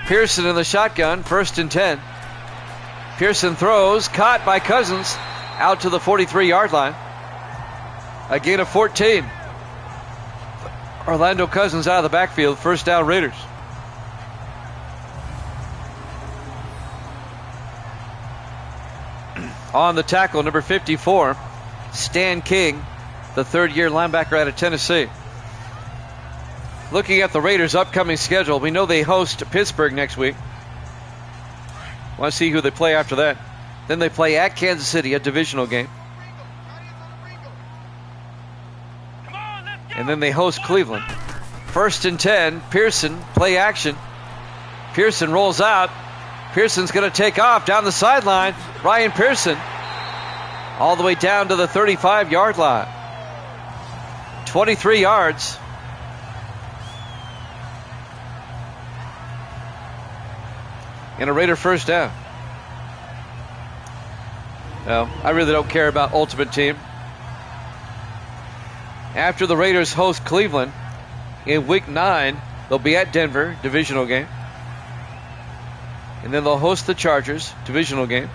Pearson in the shotgun, 1st and 10. Pearson throws, caught by Cousins, out to the 43-yard line. A gain of 14. Orlando Cousins out of the backfield, first down Raiders. On the tackle, number 54, Stan King, the third-year linebacker out of Tennessee. Looking at the Raiders' upcoming schedule, we know they host Pittsburgh next week. Want to see who they play after that. Then they play at Kansas City, a divisional game. And then they host Cleveland. 1st and 10, Pearson, play action. Pearson rolls out. Pearson's going to take off down the sideline. Ryan Pearson all the way down to the 35-yard line. 23 yards. And a Raider first down. No, I really don't care about Ultimate Team. After the Raiders host Cleveland in Week 9, they'll be at Denver, divisional game. And then they'll host the Chargers, divisional game.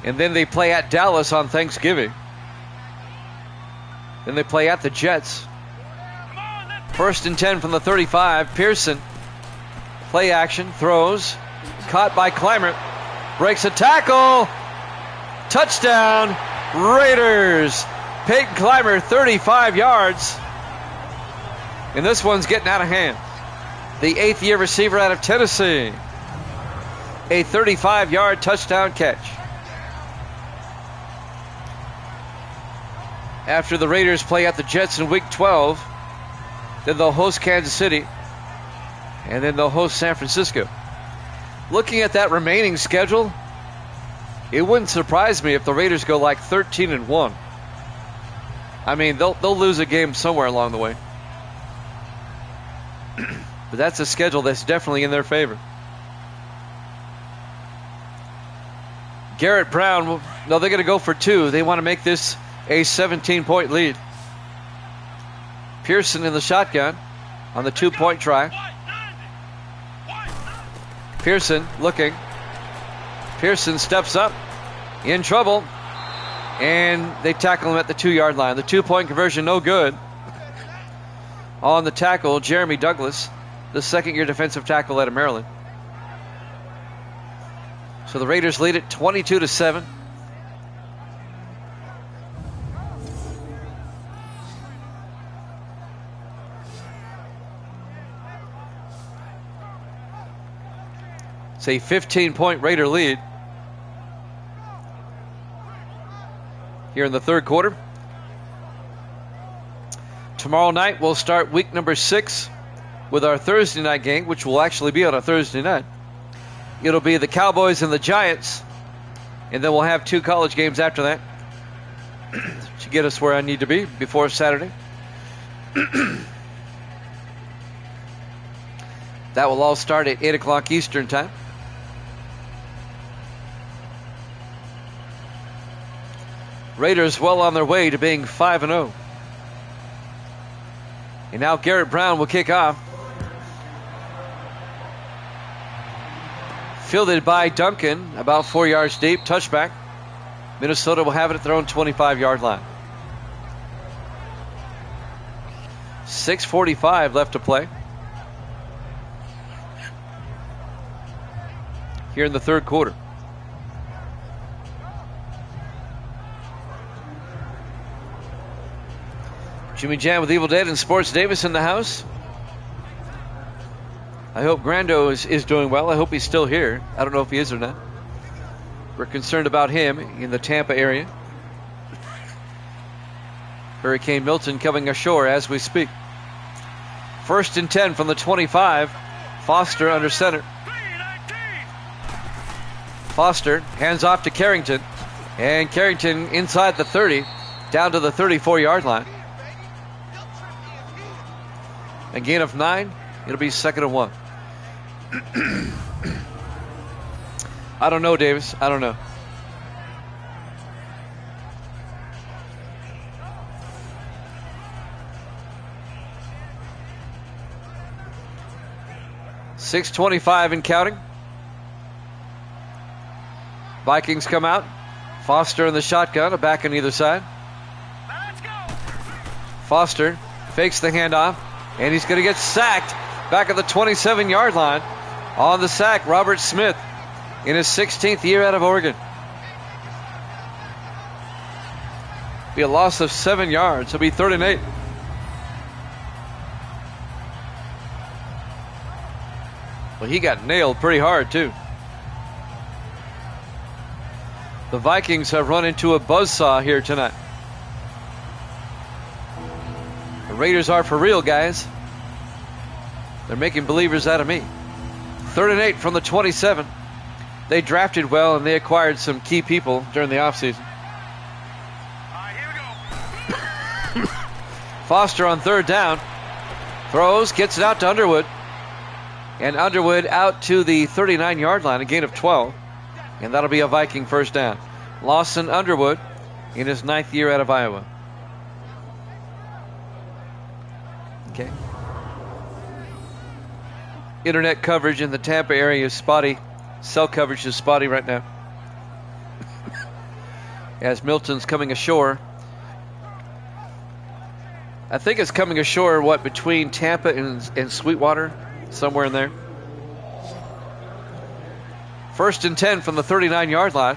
And then they play at Dallas on Thanksgiving. Then they play at the Jets. 1st and 10 from the 35. Pearson, play action, throws, caught by Clymer, breaks a tackle, touchdown, Raiders. Peyton Clymer, 35 yards. And this one's getting out of hand. The 8th-year receiver out of Tennessee. A 35-yard touchdown catch. After the Raiders play at the Jets in Week 12, then they'll host Kansas City, and then they'll host San Francisco. Looking at that remaining schedule, it wouldn't surprise me if the Raiders go like 13-1. I mean, they'll lose a game somewhere along the way. But that's a schedule that's definitely in their favor. Garrett Brown, no, they're going to go for 2. They want to make this a 17-point lead. Pearson in the shotgun on the 2-point try. Pearson looking. Pearson steps up, in trouble, and they tackle him at the 2-yard line. The 2-point conversion, no good. On the tackle, Jeremy Douglas, the second-year defensive tackle out of Maryland. So the Raiders lead it 22-7. It's a 15-point Raider lead here in the third quarter. Tomorrow night we'll start week number 6 with our Thursday night game, which will actually be on a Thursday night. It'll be the Cowboys and the Giants, and then we'll have 2 college games after that to get us where I need to be before Saturday. That will all start at 8 o'clock Eastern time. Raiders well on their way to being 5-0. And now Garrett Brown will kick off. Fielded by Duncan, about 4 yards deep, touchback. Minnesota will have it at their own 25-yard line. 6:45 left to play here in the third quarter. Jimmy Jam with Evil Dead and Sports Davis in the house. I hope Grando is doing well. I hope he's still here. I don't know if he is or not. We're concerned about him in the Tampa area. Hurricane Milton coming ashore as we speak. 1st and 10 from the 25. Foster under center. Foster hands off to Carrington. And Carrington inside the 30, down to the 34-yard line. A gain of 9. It'll be 2nd and 1. I don't know, Davis. I don't know. .625 and counting. Vikings come out. Foster in the shotgun, a back on either side. Foster fakes the handoff, and he's going to get sacked back at the 27-yard line. On the sack, Robert Smith in his 16th year out of Oregon. Be a loss of 7 yards. It'll be 3rd and 8. Well, he got nailed pretty hard, too. The Vikings have run into a buzzsaw here tonight. The Raiders are for real, guys. They're making believers out of me. 3rd and 8 from the 27. They drafted well, and they acquired some key people during the offseason. Foster on 3rd down. Throws, gets it out to Underwood. And Underwood out to the 39-yard line, a gain of 12. And that'll be a Viking first down. Lawson Underwood in his 9th year out of Iowa. Okay. Internet coverage in the Tampa area is spotty. Cell coverage is spotty right now. As Milton's coming ashore. I think it's coming ashore, between Tampa and Sweetwater? Somewhere in there. 1st and 10 from the 39-yard line.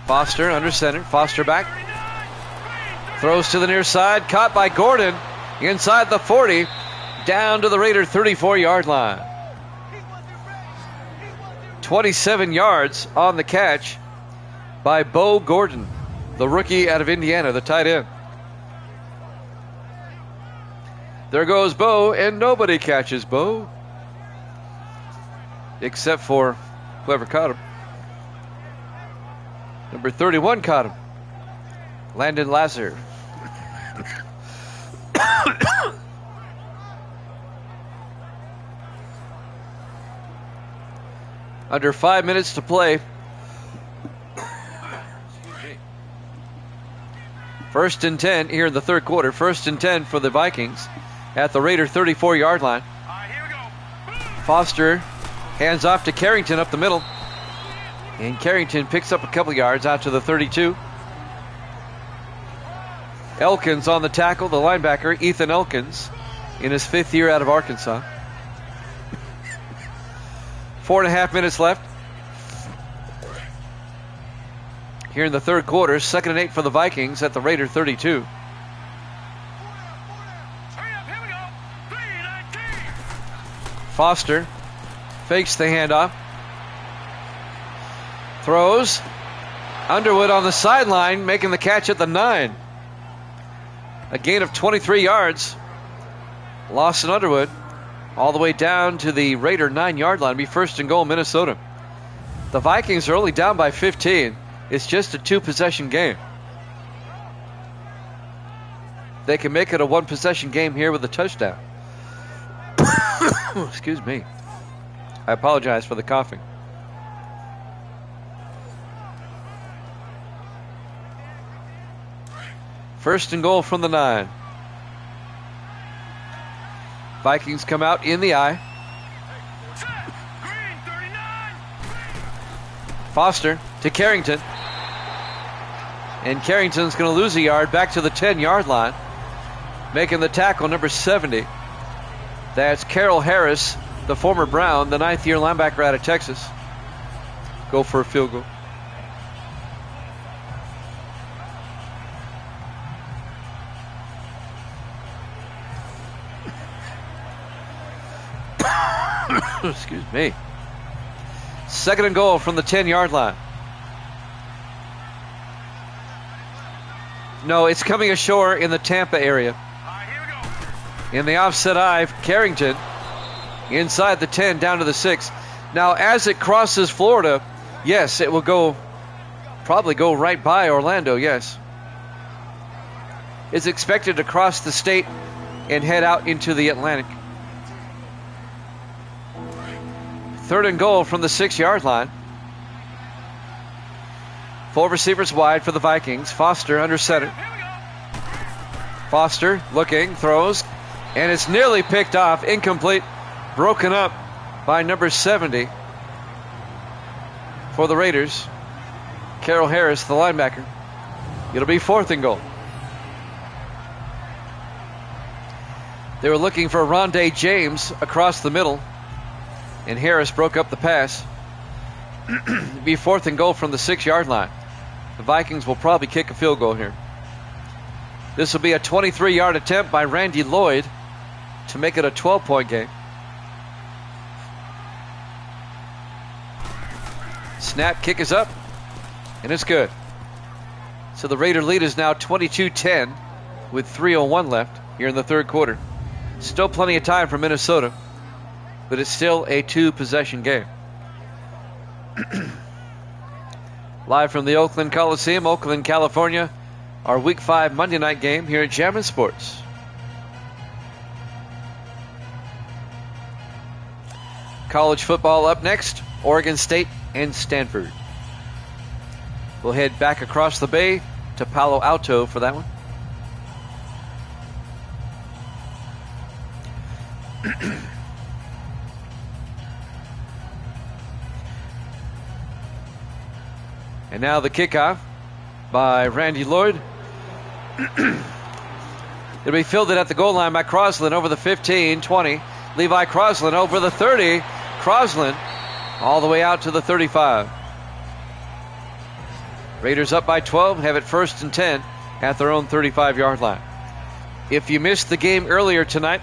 Foster under center. Foster back. Throws to the near side. Caught by Gordon. Inside the 40. Down to the Raider 34-yard line. 27 yards on the catch by Bo Gordon, the rookie out of Indiana, the tight end. There goes Bo, and nobody catches Bo. Except for whoever caught him. Number 31 caught him. Landon Lazar. Under 5 minutes to play. First and 10 here in the third quarter. First and 10 for the Vikings at the Raider 34-yard line. All right, here we go. Foster hands off to Carrington up the middle. And Carrington picks up a couple yards out to the 32. Elkins on the tackle, the linebacker, Ethan Elkins, in his 5th year out of Arkansas. 4.5 minutes left here in the third quarter. 2nd and 8 for the Vikings at the Raider 32. Hurry up, here we go. 3:19. Foster fakes the handoff. Throws. Underwood on the sideline, making the catch at the 9. A gain of 23 yards. Lawson Underwood all the way down to the Raider 9-yard line. Be first and goal, Minnesota. The Vikings are only down by 15. It's just a 2-possession game. They can make it a 1-possession game here with a touchdown. Excuse me. I apologize for the coughing. First and goal from the 9. Vikings come out in the eye. Set. Green 39. Foster to Carrington. And Carrington's going to lose a yard back to the 10-yard line. Making the tackle, number 70. That's Carroll Harris, the former Brown, the 9th-year linebacker out of Texas. Go for a field goal. Excuse me. 2nd and goal from the 10-yard line. No, it's coming ashore in the Tampa area. All right, here we go. In the offset eye, Carrington inside the 10 down to the 6. Now, as it crosses Florida, yes, it will probably go right by Orlando, yes. It's expected to cross the state and head out into the Atlantic. 3rd and goal from the 6-yard line. 4 receivers wide for the Vikings. Foster under center. Here we go. Foster looking, throws, and it's nearly picked off. Incomplete. Broken up by number 70 for the Raiders. Carroll Harris, the linebacker. It'll be 4th and goal. They were looking for Rondé James across the middle, and Harris broke up the pass. It'll be 4th and goal from the 6-yard line. The Vikings will probably kick a field goal here. This will be a 23-yard attempt by Randy Lloyd to make it a 12-point game. Snap, kick is up, and it's good. So the Raider lead is now 22-10 with 3:01 left here in the third quarter. Still plenty of time for Minnesota, but it's still a 2-possession game. Live from the Oakland Coliseum, Oakland, California, our Week 5 Monday night game here at Jammin' Sports. College football up next, Oregon State and Stanford. We'll head back across the bay to Palo Alto for that one. And now the kickoff by Randy Lloyd. It'll be fielded at the goal line by Crosland over the 15, 20. Levi Crosland over the 30. Crosland all the way out to the 35. Raiders up by 12, have it 1st and 10 at their own 35-yard line. If you missed the game earlier tonight,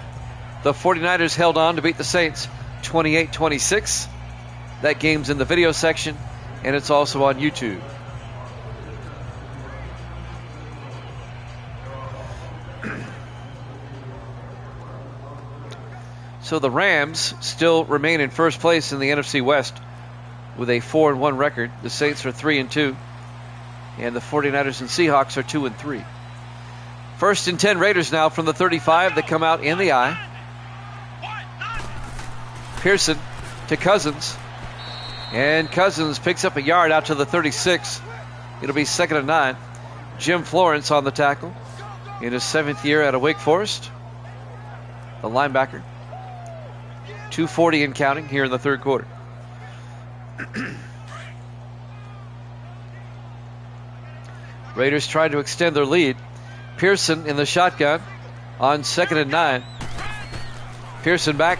the 49ers held on to beat the Saints 28-26. That game's in the video section, and it's also on YouTube. So the Rams still remain in first place in the NFC West with a 4-1 record. The Saints are 3-2, and the 49ers and Seahawks are 2-3. 1st and 10 Raiders now from the 35. They come out in the eye. Pearson to Cousins. And Cousins picks up a yard out to the 36. It'll be 2nd and 9. Jim Florence on the tackle in his 7th year out of Wake Forest. The linebacker. 2:40 and counting here in the third quarter. Raiders trying to extend their lead. Pearson in the shotgun on 2nd and 9. Pearson back.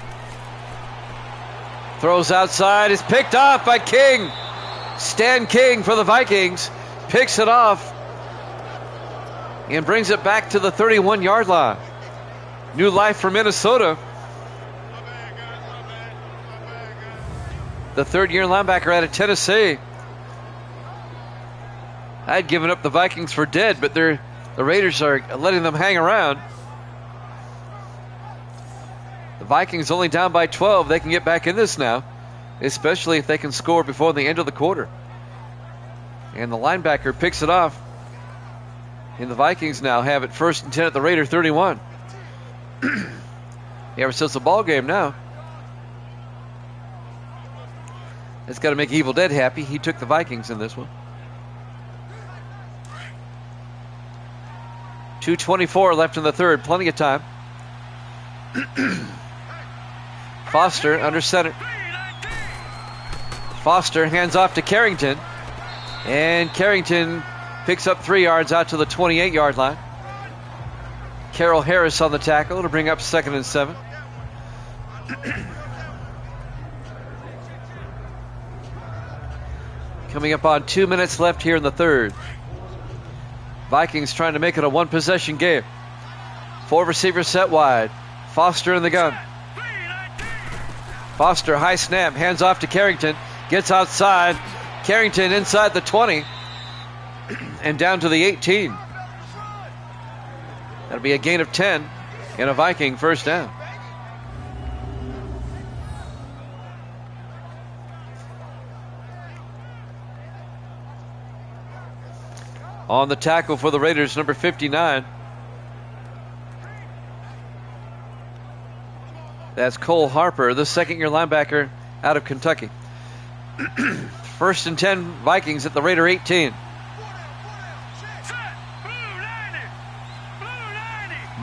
Throws outside. Is picked off by King. Stan King for the Vikings. Picks it off. And brings it back to the 31-yard line. New life for Minnesota. The third-year linebacker out of Tennessee. I'd given up the Vikings for dead, but the Raiders are letting them hang around. The Vikings only down by 12. They can get back in this now, especially if they can score before the end of the quarter. And the linebacker picks it off. And the Vikings now have it 1st and 10 at the Raider 31. Ever since the ball game now. It's got to make Evil Dead happy. He took the Vikings in this one. 2:24 left in the third. Plenty of time. Foster under center. Foster hands off to Carrington. And Carrington picks up 3 yards out to the 28-yard line. Carroll Harris on the tackle to bring up 2nd and 7. Coming up on 2 minutes left here in the third. Vikings trying to make it a one-possession game. 4 receivers set wide. Foster in the gun. Foster, high snap, hands off to Carrington. Gets outside. Carrington inside the 20. And down to the 18. That'll be a gain of 10 and a Viking first down. On the tackle for the Raiders, number 59. That's Cole Harper, the 2nd-year linebacker out of Kentucky. 1st and 10 Vikings at the Raider 18.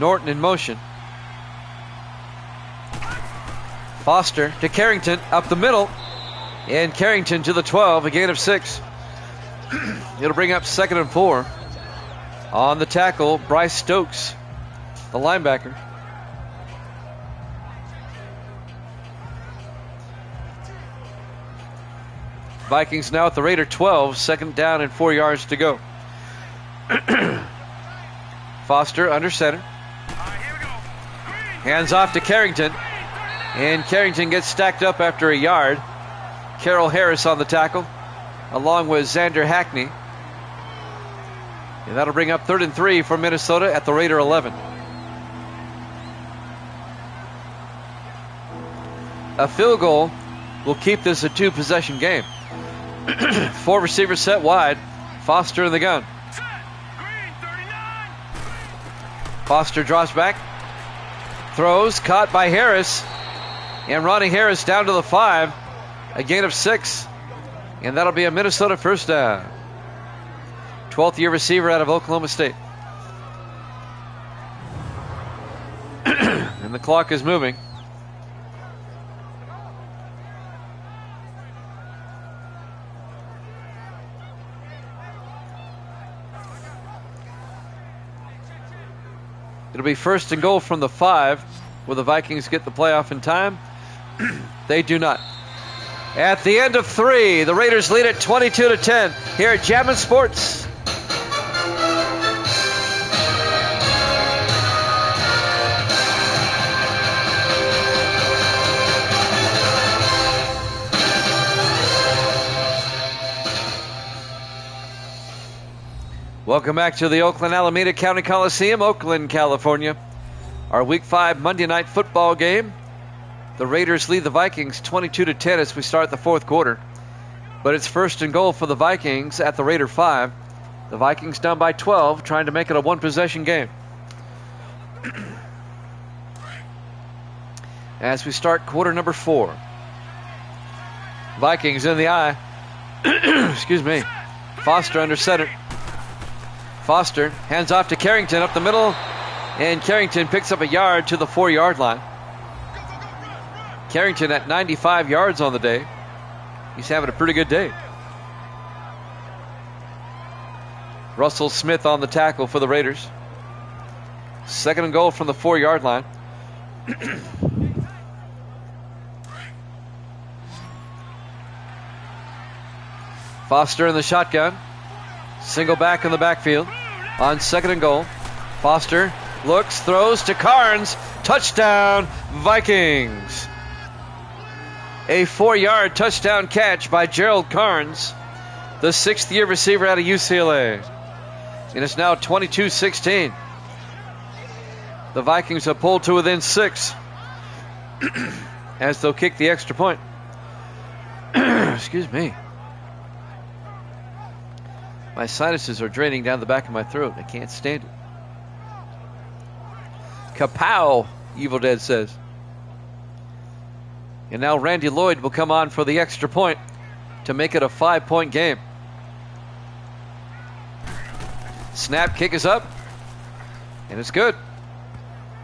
Norton in motion. Foster to Carrington up the middle. And Carrington to the 12, a gain of 6. It'll bring up 2nd and 4. On the tackle, Bryce Stokes, the linebacker. Vikings now at the Raider 12, 2nd down and 4 yards to go. Foster under center. Hands off to Carrington. And Carrington gets stacked up after a yard. Carroll Harris on the tackle, along with Xander Hackney. And that'll bring up 3rd and 3 for Minnesota at the Raider 11. A field goal will keep this a 2-possession game. 4 receivers set wide. Foster in the gun. Foster drops back. Throws, caught by Harris. And Ronnie Harris down to the 5. A gain of 6. And that'll be a Minnesota first down. 12th year receiver out of Oklahoma State. And the clock is moving. It'll be 1st and goal from the 5. Will the Vikings get the playoff in time? They do not. At the end of 3, the Raiders lead at 22-10 here at Jammin' Sports. Welcome back to the Oakland Alameda County Coliseum, Oakland, California. Our Week 5 Monday Night Football game. The Raiders lead the Vikings 22-10 as we start the 4th quarter. But it's 1st and goal for the Vikings at the Raider 5. The Vikings down by 12, trying to make it a one-possession game. As we start quarter number 4. Vikings in the eye. Excuse me. Foster under center. Foster hands off to Carrington up the middle, and Carrington picks up a yard to the 4-yard line. Carrington at 95 yards on the day. He's having a pretty good day. Russell Smith on the tackle for the Raiders. 2nd and goal from the 4-yard line. Foster in the shotgun. Single back in the backfield. On 2nd and goal. Foster looks, throws to Carnes. Touchdown, Vikings. A 4-yard touchdown catch by Gerald Carnes, the 6th-year receiver out of UCLA. And it's now 22-16. The Vikings have pulled to within 6 as they'll kick the extra point. Excuse me. My sinuses are draining down the back of my throat. I can't stand it. Kapow, Evil Dead says. And now Randy Lloyd will come on for the extra point to make it a 5-point game. Snap, kick is up, and it's good.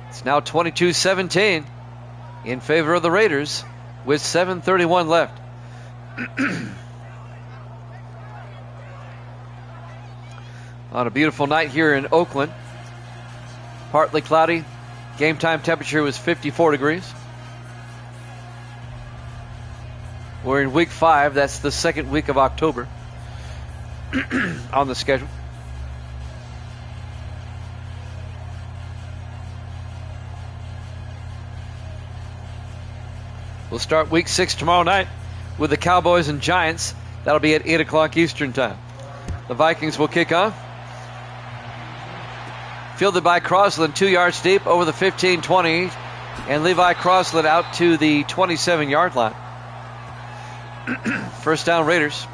It's now 22-17 in favor of the Raiders with 7:31 left. On a beautiful night here in Oakland. Partly cloudy. Game time temperature was 54 degrees. We're in week 5. That's the 2nd week of October on the schedule. We'll start week 6 tomorrow night with the Cowboys and Giants. That'll be at 8 o'clock Eastern time. The Vikings will kick off. Fielded by Crosland, 2 yards deep over the 15-20. And Levi Crosland out to the 27-yard line. First down, Raiders.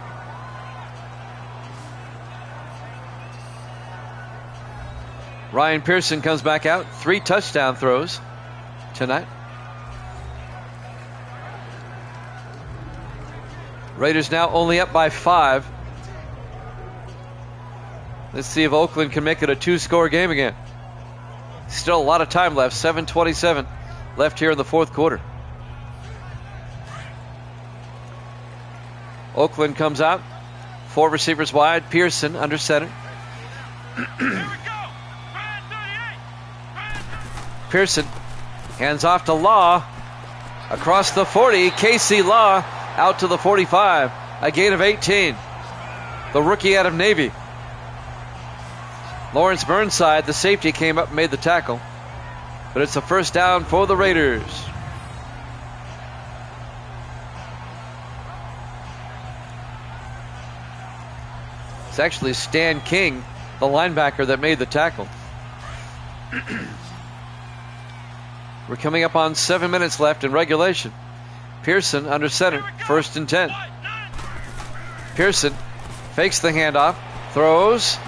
Ryan Pearson comes back out. 3 touchdown throws tonight. Raiders now only up by 5. Let's see if Oakland can make it a 2-score game again. Still a lot of time left. 7:27 left here in the 4th quarter. Oakland comes out. 4 receivers wide. Pearson under center. Pearson hands off to Law. Across the 40. Casey Law out to the 45. A gain of 18. The rookie out of Navy. Lawrence Burnside, the safety, came up and made the tackle. But it's a first down for the Raiders. It's actually Stan King, the linebacker, that made the tackle. We're coming up on 7 minutes left in regulation. Pearson under center, 1st and 10. Pearson fakes the handoff, throws,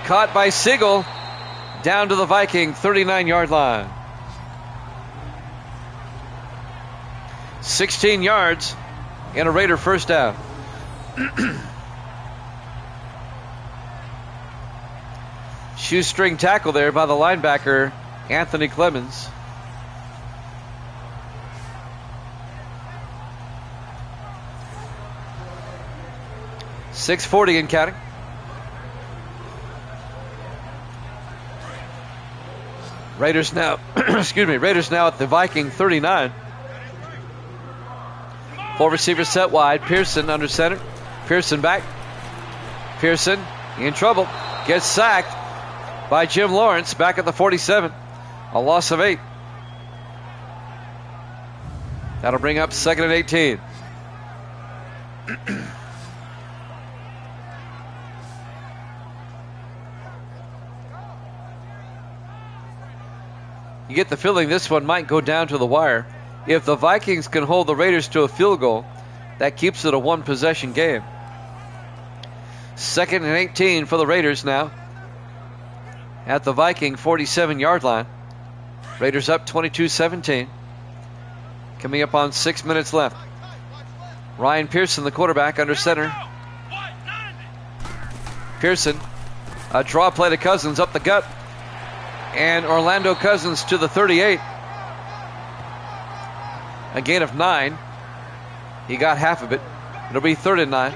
caught by Siegel, down to the Viking 39-yard line. 16 yards and a Raider first down. Shoestring tackle there by the linebacker, Anthony Clemens. .640 in counting. Raiders now, Raiders now at the Viking 39. 4 receivers set wide. Pearson under center. Pearson back. Pearson in trouble. Gets sacked by Jim Lawrence back at the 47. A loss of 8. That'll bring up 2nd and 18. You get the feeling this one might go down to the wire. If the Vikings can hold the Raiders to a field goal, that keeps it a 1-possession game. 2nd and 18 for the Raiders now at the Viking 47-yard line. Raiders up 22-17. Coming up on 6 minutes left. Ryan Pearson, the quarterback, under center. White 90. Pearson, a draw play to Cousins up the gut. And Orlando Cousins to the 38. A gain of 9. He got half of it. It'll be 3rd and 9.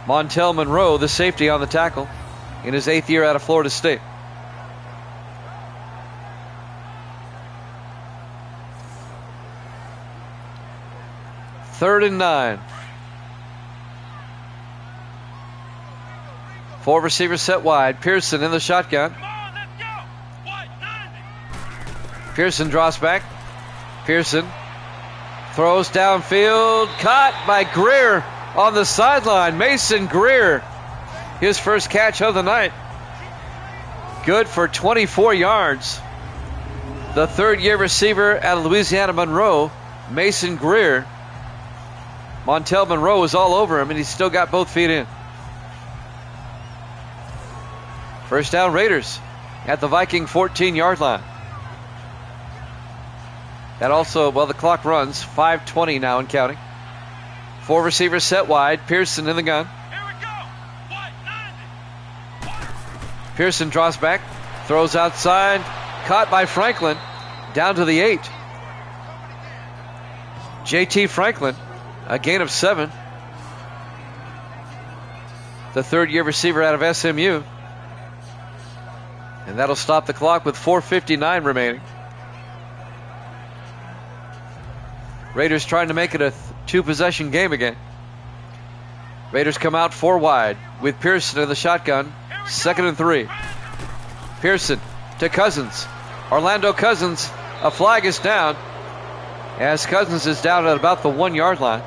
Montel Monroe, the safety, on the tackle in his 8th year out of Florida State. Third and 9. 4 receivers set wide. Pearson in the shotgun. Come on, let's go. White 90. Pearson draws back. Pearson throws downfield. Caught by Greer on the sideline. Mason Greer, his first catch of the night. Good for 24 yards. The 3rd-year receiver out of Louisiana Monroe, Mason Greer. Montel Monroe was all over him, and he's still got both feet in. First down, Raiders at the Viking 14-yard line. That also, well, the clock runs. 5:20 now and counting. 4 receivers set wide. Pearson in the gun. Here we go. White 90. Pearson draws back, throws outside, caught by Franklin, down to the 8. JT Franklin, a gain of 7. The 3rd-year receiver out of SMU. And that'll stop the clock with 4:59 remaining. Raiders trying to make it a 2-possession game again. Raiders come out 4 wide with Pearson in the shotgun. 2nd and 3. Pearson to Cousins. Orlando Cousins, a flag is down, as Cousins is down at about the 1-yard line.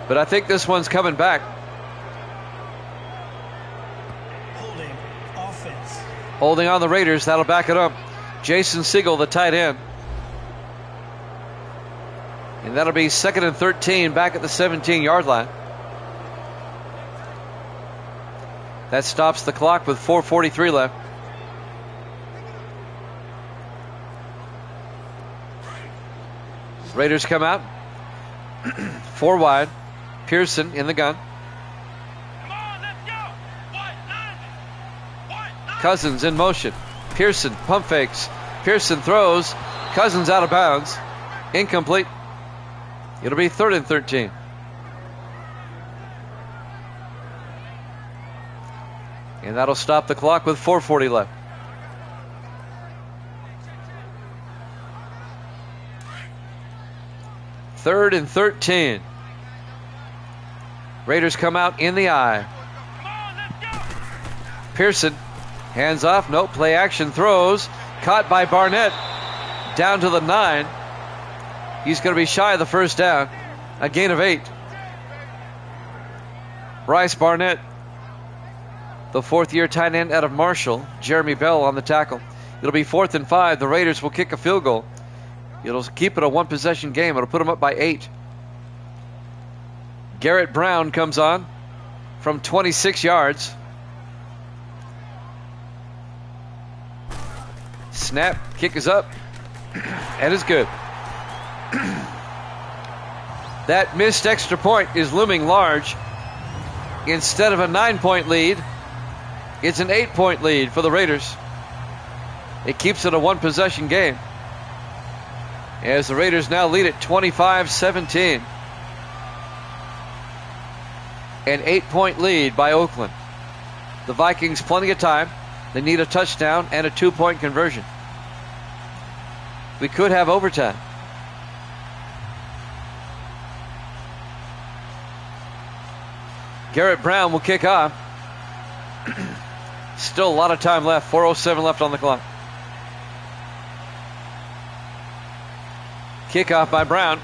But I think this one's coming back. Holding. Offense. Holding on the Raiders, that'll back it up. Jason Siegel, the tight end. And that'll be 2nd and 13 back at the 17-yard line. That stops the clock with 4:43 left. Raiders come out. 4 wide. Pearson in the gun. Come on, let's go. White 90. White 90. Cousins in motion. Pearson pump fakes. Pearson throws. Cousins out of bounds. Incomplete. It'll be 3rd and 13. And that'll stop the clock with 4:40 left. Third and 13. Raiders come out in the eye. Come on, let's go. Pearson, hands off, no, play action, throws, caught by Barnett, down to the 9. He's going to be shy of the first down, a gain of 8. Bryce Barnett, the 4th-year tight end out of Marshall. Jeremy Bell on the tackle. It'll be 4th and 5. The Raiders will kick a field goal. It'll keep it a 1-possession game. It'll put them up by 8. Garrett Brown comes on from 26 yards. Snap, kick is up, and is good. That missed extra point is looming large. Instead of a 9-point lead, it's an 8-point lead for the Raiders. It keeps it a 1-possession game, as the Raiders now lead at 25-17. An 8-point lead by Oakland. The Vikings plenty of time. They need a touchdown and a 2-point conversion. We could have overtime. Garrett Brown will kick off. Still a lot of time left. 4:07 left on the clock. Kickoff by Brown.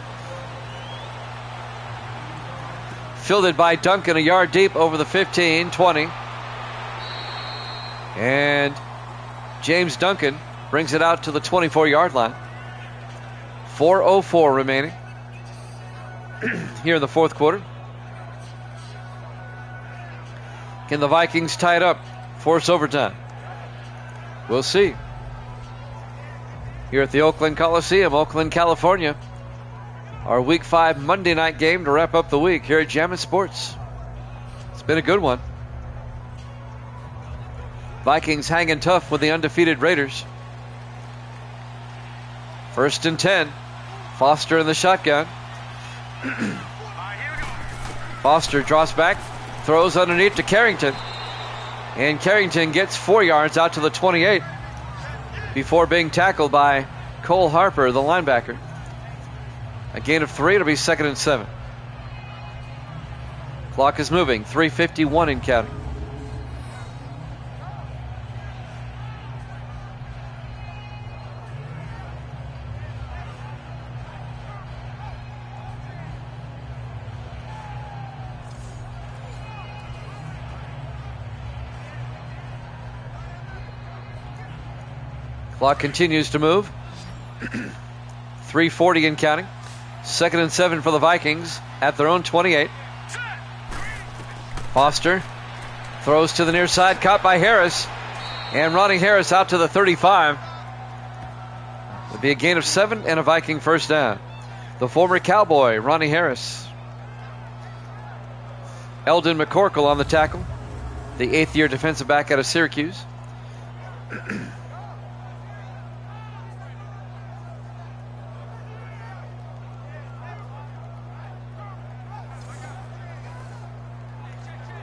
Fielded by Duncan a yard deep over the 15, 20. And James Duncan brings it out to the 24-yard line. 4:04 remaining here in the 4th quarter. Can the Vikings tie it up, force overtime? We'll see. Here at the Oakland Coliseum, Oakland, California. Our Week 5 Monday night game to wrap up the week here at Jammin' Sports. It's been a good one. Vikings hanging tough with the undefeated Raiders. 1st and 10. Foster in the shotgun. Foster draws back, throws underneath to Carrington. And Carrington gets 4 yards out to the 28 before being tackled by Cole Harper, the linebacker. A gain of 3. It'll be 2nd and 7. Clock is moving. 3:51 in counting. Clock continues to move. 3:40 in counting. 2nd and 7 for the Vikings at their own 28. Foster throws to the near side, caught by Harris. And Ronnie Harris out to the 35. It'll be a gain of 7 and a Viking first down. The former Cowboy, Ronnie Harris. Eldon McCorkle on the tackle, the 8th-year defensive back out of Syracuse.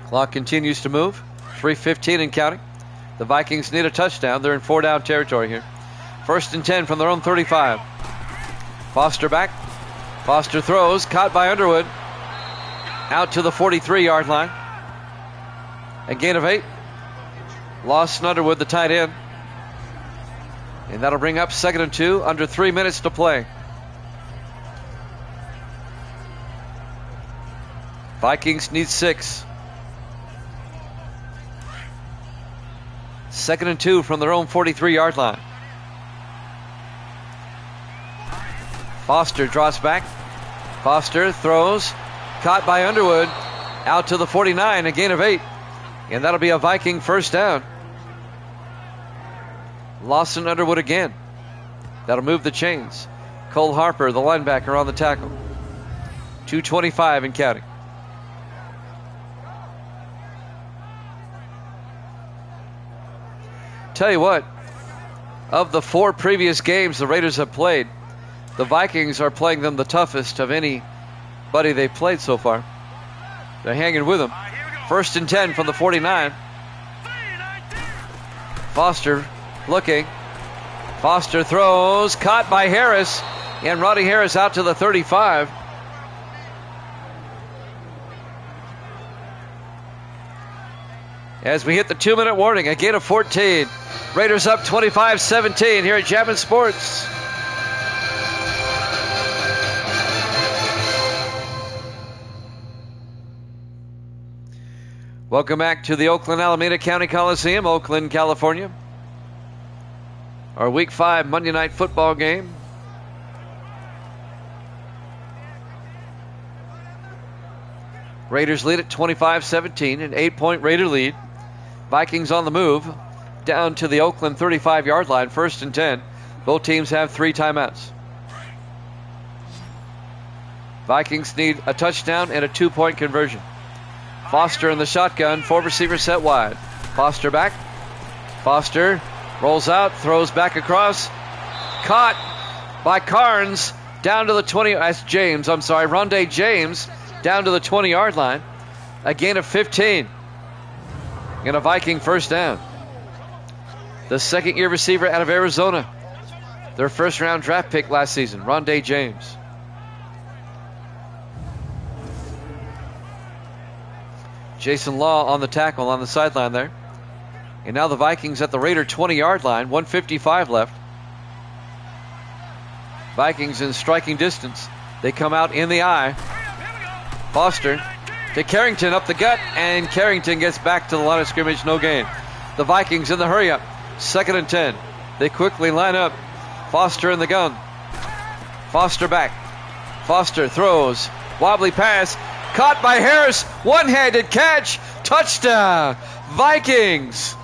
Clock continues to move. 3:15 and counting. The Vikings need a touchdown. They're in 4-down territory here. 1st and 10 from their own 35. Foster back. Foster throws. Caught by Underwood. Out to the 43-yard line. A gain of 8. Lawson Underwood, the tight end. And that'll bring up 2nd and 2. Under 3 minutes to play. Vikings need 6. 2nd and 2 from their own 43-yard line. Foster draws back. Foster throws. Caught by Underwood. Out to the 49. A gain of 8. And that'll be a Viking first down. Lawson Underwood again. That'll move the chains. Cole Harper, the linebacker, on the tackle. 2:25 and counting. Tell you what, of the 4 previous games the Raiders have played, the Vikings are playing them the toughest of anybody they've played so far. They're hanging with them. 1st and 10 from the 49. Foster looking. Foster throws. Caught by Harris. And Ronnie Harris out to the 35. As we hit the 2-minute warning, a gain of 14. Raiders up 25-17 here at Jammin' Sports. Welcome back to the Oakland Alameda County Coliseum, Oakland, California. Our Week 5 Monday Night Football game. Raiders lead at 25-17, an 8-point Raider lead. Vikings on the move, down to the Oakland 35-yard line, 1st and 10. Both teams have 3 timeouts. Vikings need a touchdown and a 2-point conversion. Foster in the shotgun, 4 receivers set wide. Foster back. Foster rolls out, throws back across. Caught by Carnes down to the 20. That's James, I'm sorry. Rondé James down to the 20-yard line. A gain of 15. And a Viking first down. The 2nd-year receiver out of Arizona. Their 1st-round draft pick last season, Rondé James. Jason Law on the tackle on the sideline there. And now the Vikings at the Raider 20-yard line, 1:55 left. Vikings in striking distance. They come out in the eye. Foster to Carrington up the gut, and Carrington gets back to the line of scrimmage, no gain. The Vikings in the hurry up, 2nd and 10. They quickly line up. Foster in the gun. Foster back. Foster throws. Wobbly pass. Caught by Harris. One-handed catch. Touchdown. Vikings.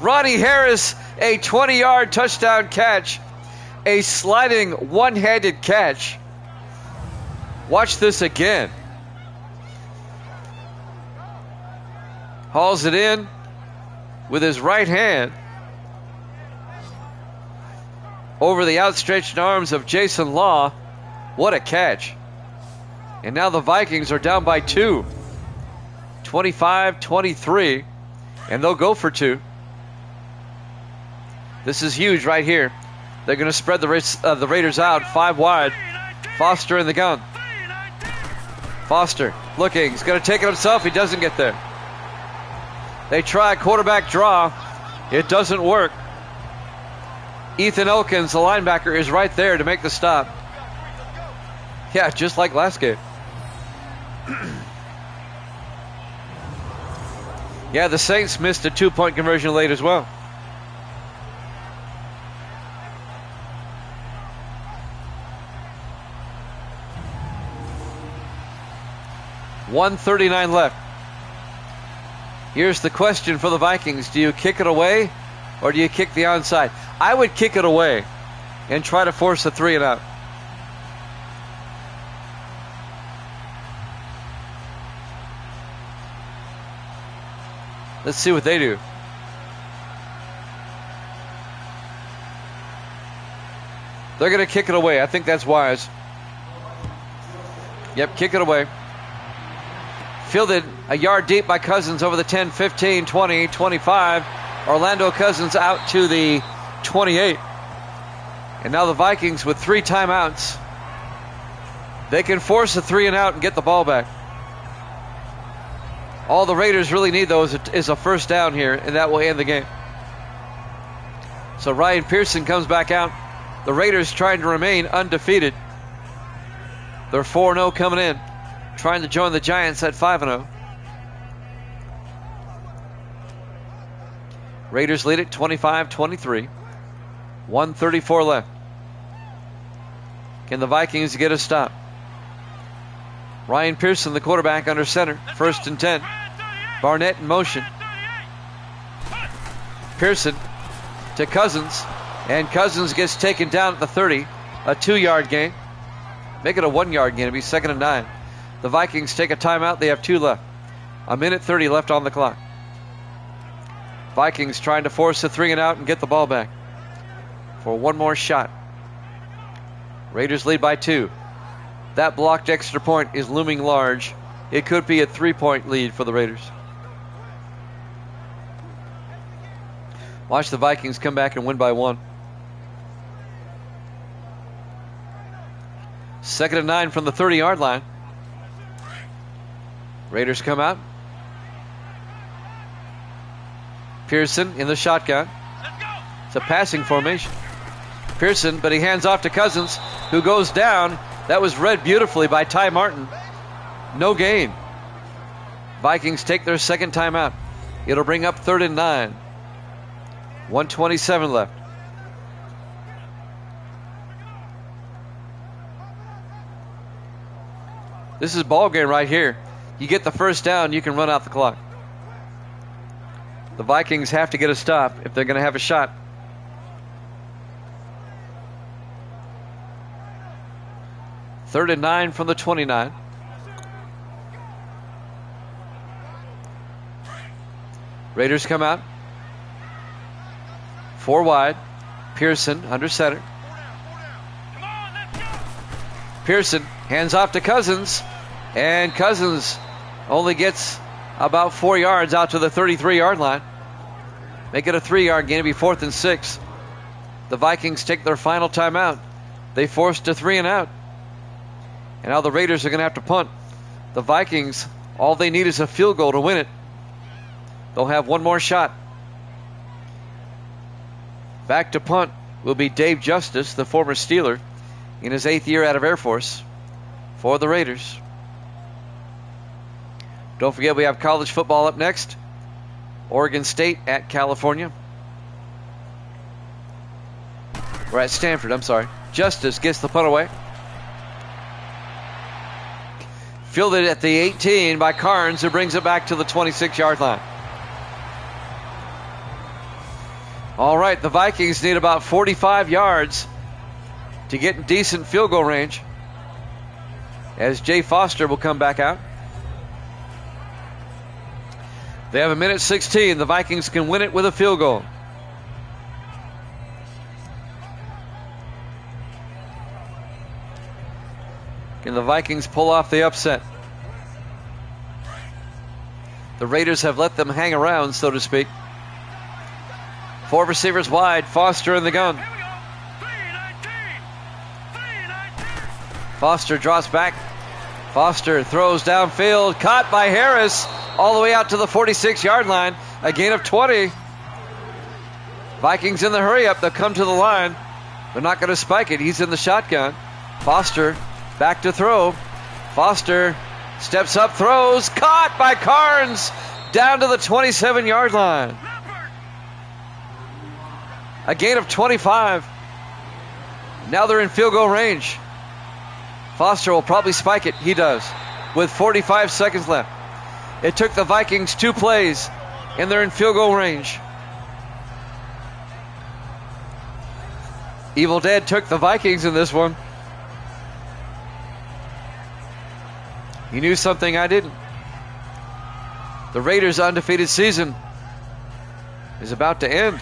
Ronnie Harris, a 20-yard touchdown catch. A sliding one-handed catch. Watch this again. Hauls it in with his right hand over the outstretched arms of Jason Law. What a catch. And now the Vikings are down by 2. 25-23. And they'll go for 2. This is huge right here. They're going to spread the Raiders out 5 wide. Foster in the gun. Foster looking. He's going to take it himself. He doesn't get there. They try a quarterback draw. It doesn't work. Ethan Elkins, the linebacker, is right there to make the stop. Yeah, just like last game. Yeah, the Saints missed a 2-point conversion late as well. $1:39 left. Here's the question for the Vikings. Do you kick it away or do you kick the onside? I would kick it away and try to force a 3 and out. Let's see what they do. They're going to kick it away. I think that's wise. Yep, kick it away. Fielded a yard deep by Cousins over the 10, 15, 20, 25. Orlando Cousins out to the 28. And now the Vikings with 3 timeouts. They can force a 3 and out and get the ball back. All the Raiders really need, though, is a first down here, and that will end the game. So Ryan Pearson comes back out. The Raiders trying to remain undefeated. They're 4-0 coming in, trying to join the Giants at 5-0. Raiders lead it 25-23. 1:34 left. Can the Vikings get a stop? Ryan Pearson, the quarterback, under center. 1st and 10. Barnett in motion. Pearson to Cousins. And Cousins gets taken down at the 30. A 2-yard gain. Make it a 1-yard gain. It'll be 2nd and 9. The Vikings take a timeout. They have 2 left. 1:30 left on the clock. Vikings trying to force a 3 and out and get the ball back for one more shot. Raiders lead by 2. That blocked extra point is looming large. It could be a 3-point lead for the Raiders. Watch the Vikings come back and win by 1. 2nd and 9 from the 30-yard line. Raiders come out. Pearson in the shotgun. It's a passing formation. Pearson, but he hands off to Cousins, who goes down. That was read beautifully by Ty Martin. No gain. Vikings take their 2nd timeout. It'll bring up 3rd and 9. 1:27 left. This is ball game right here. You get the first down, you can run out the clock. The Vikings have to get a stop if they're going to have a shot. Third and 9 from the 29. Raiders come out. 4 wide. Pearson under center. Pearson hands off to Cousins. And Cousins only gets about 4 yards out to the 33-yard line. Make it a 3-yard gain. It'll be 4th and 6. The Vikings take their final timeout. They forced a 3 and out. And now the Raiders are going to have to punt. The Vikings, all they need is a field goal to win it. They'll have one more shot. Back to punt will be Dave Justice, the former Steeler, in his 8th year out of Air Force for the Raiders. Don't forget we have college football up next. Oregon State at California. Or at Stanford, I'm sorry. Justice gets the punt away. Fielded at the 18 by Carnes, who brings it back to the 26-yard line. All right, the Vikings need about 45 yards to get in decent field goal range. as Jay Foster will come back out. They have a minute 16. The Vikings can win it with a field goal. Can the Vikings pull off the upset? The Raiders have let them hang around, so to speak. 4 receivers wide. Foster in the gun. Here we go. 319. Foster drops back. Foster throws downfield. Caught by Harris all the way out to the 46-yard line. A gain of 20. Vikings in the hurry up. They'll come to the line. They're not going to spike it. He's in the shotgun. Foster back to throw. Foster steps up, throws. Caught by Carnes down to the 27-yard line. A gain of 25. Now they're in field goal range. Foster will probably spike it. He does. With 45 seconds left. It took the Vikings 2 plays, and they're in field goal range. Evil Dead took the Vikings in this one. He knew something I didn't. The Raiders' undefeated season is about to end.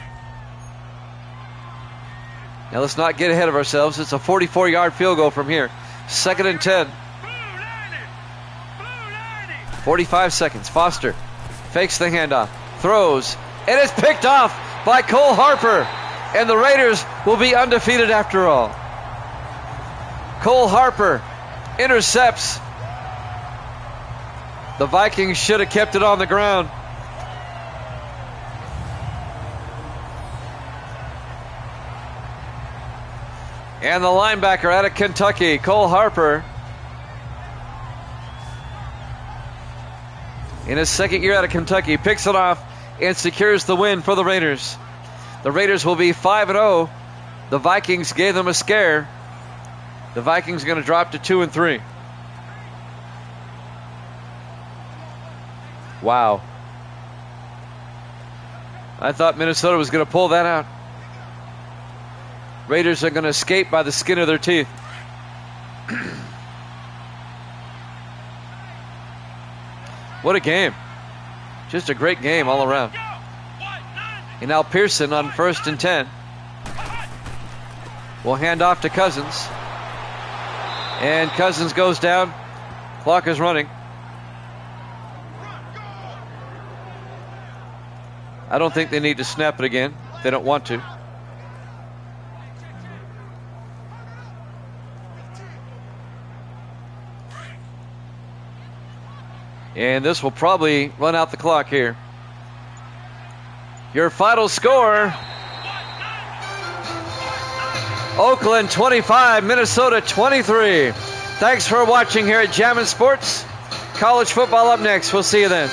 Now let's not get ahead of ourselves. It's a 44-yard field goal from here. 2nd and 10. 45 seconds. Foster fakes the handoff. Throws. And it's picked off by Cole Harper. And the Raiders will be undefeated after all. Cole Harper intercepts. The Vikings should have kept it on the ground. And the linebacker out of Kentucky, Cole Harper, in his 2nd year out of Kentucky, picks it off and secures the win for the Raiders. The Raiders will be 5-0. The Vikings gave them a scare. The Vikings are going to drop to 2-3. Wow. I thought Minnesota was going to pull that out. Raiders are going to escape by the skin of their teeth. What a game. Just a great game all around. And now Pearson on 1st and 10 will hand off to Cousins. And Cousins goes down. Clock is running. I don't think they need to snap it again. They don't want to. And this will probably run out the clock here. Your final score: Oakland 25, Minnesota 23. Thanks for watching here at Jammin' Sports. College football up next. We'll see you then.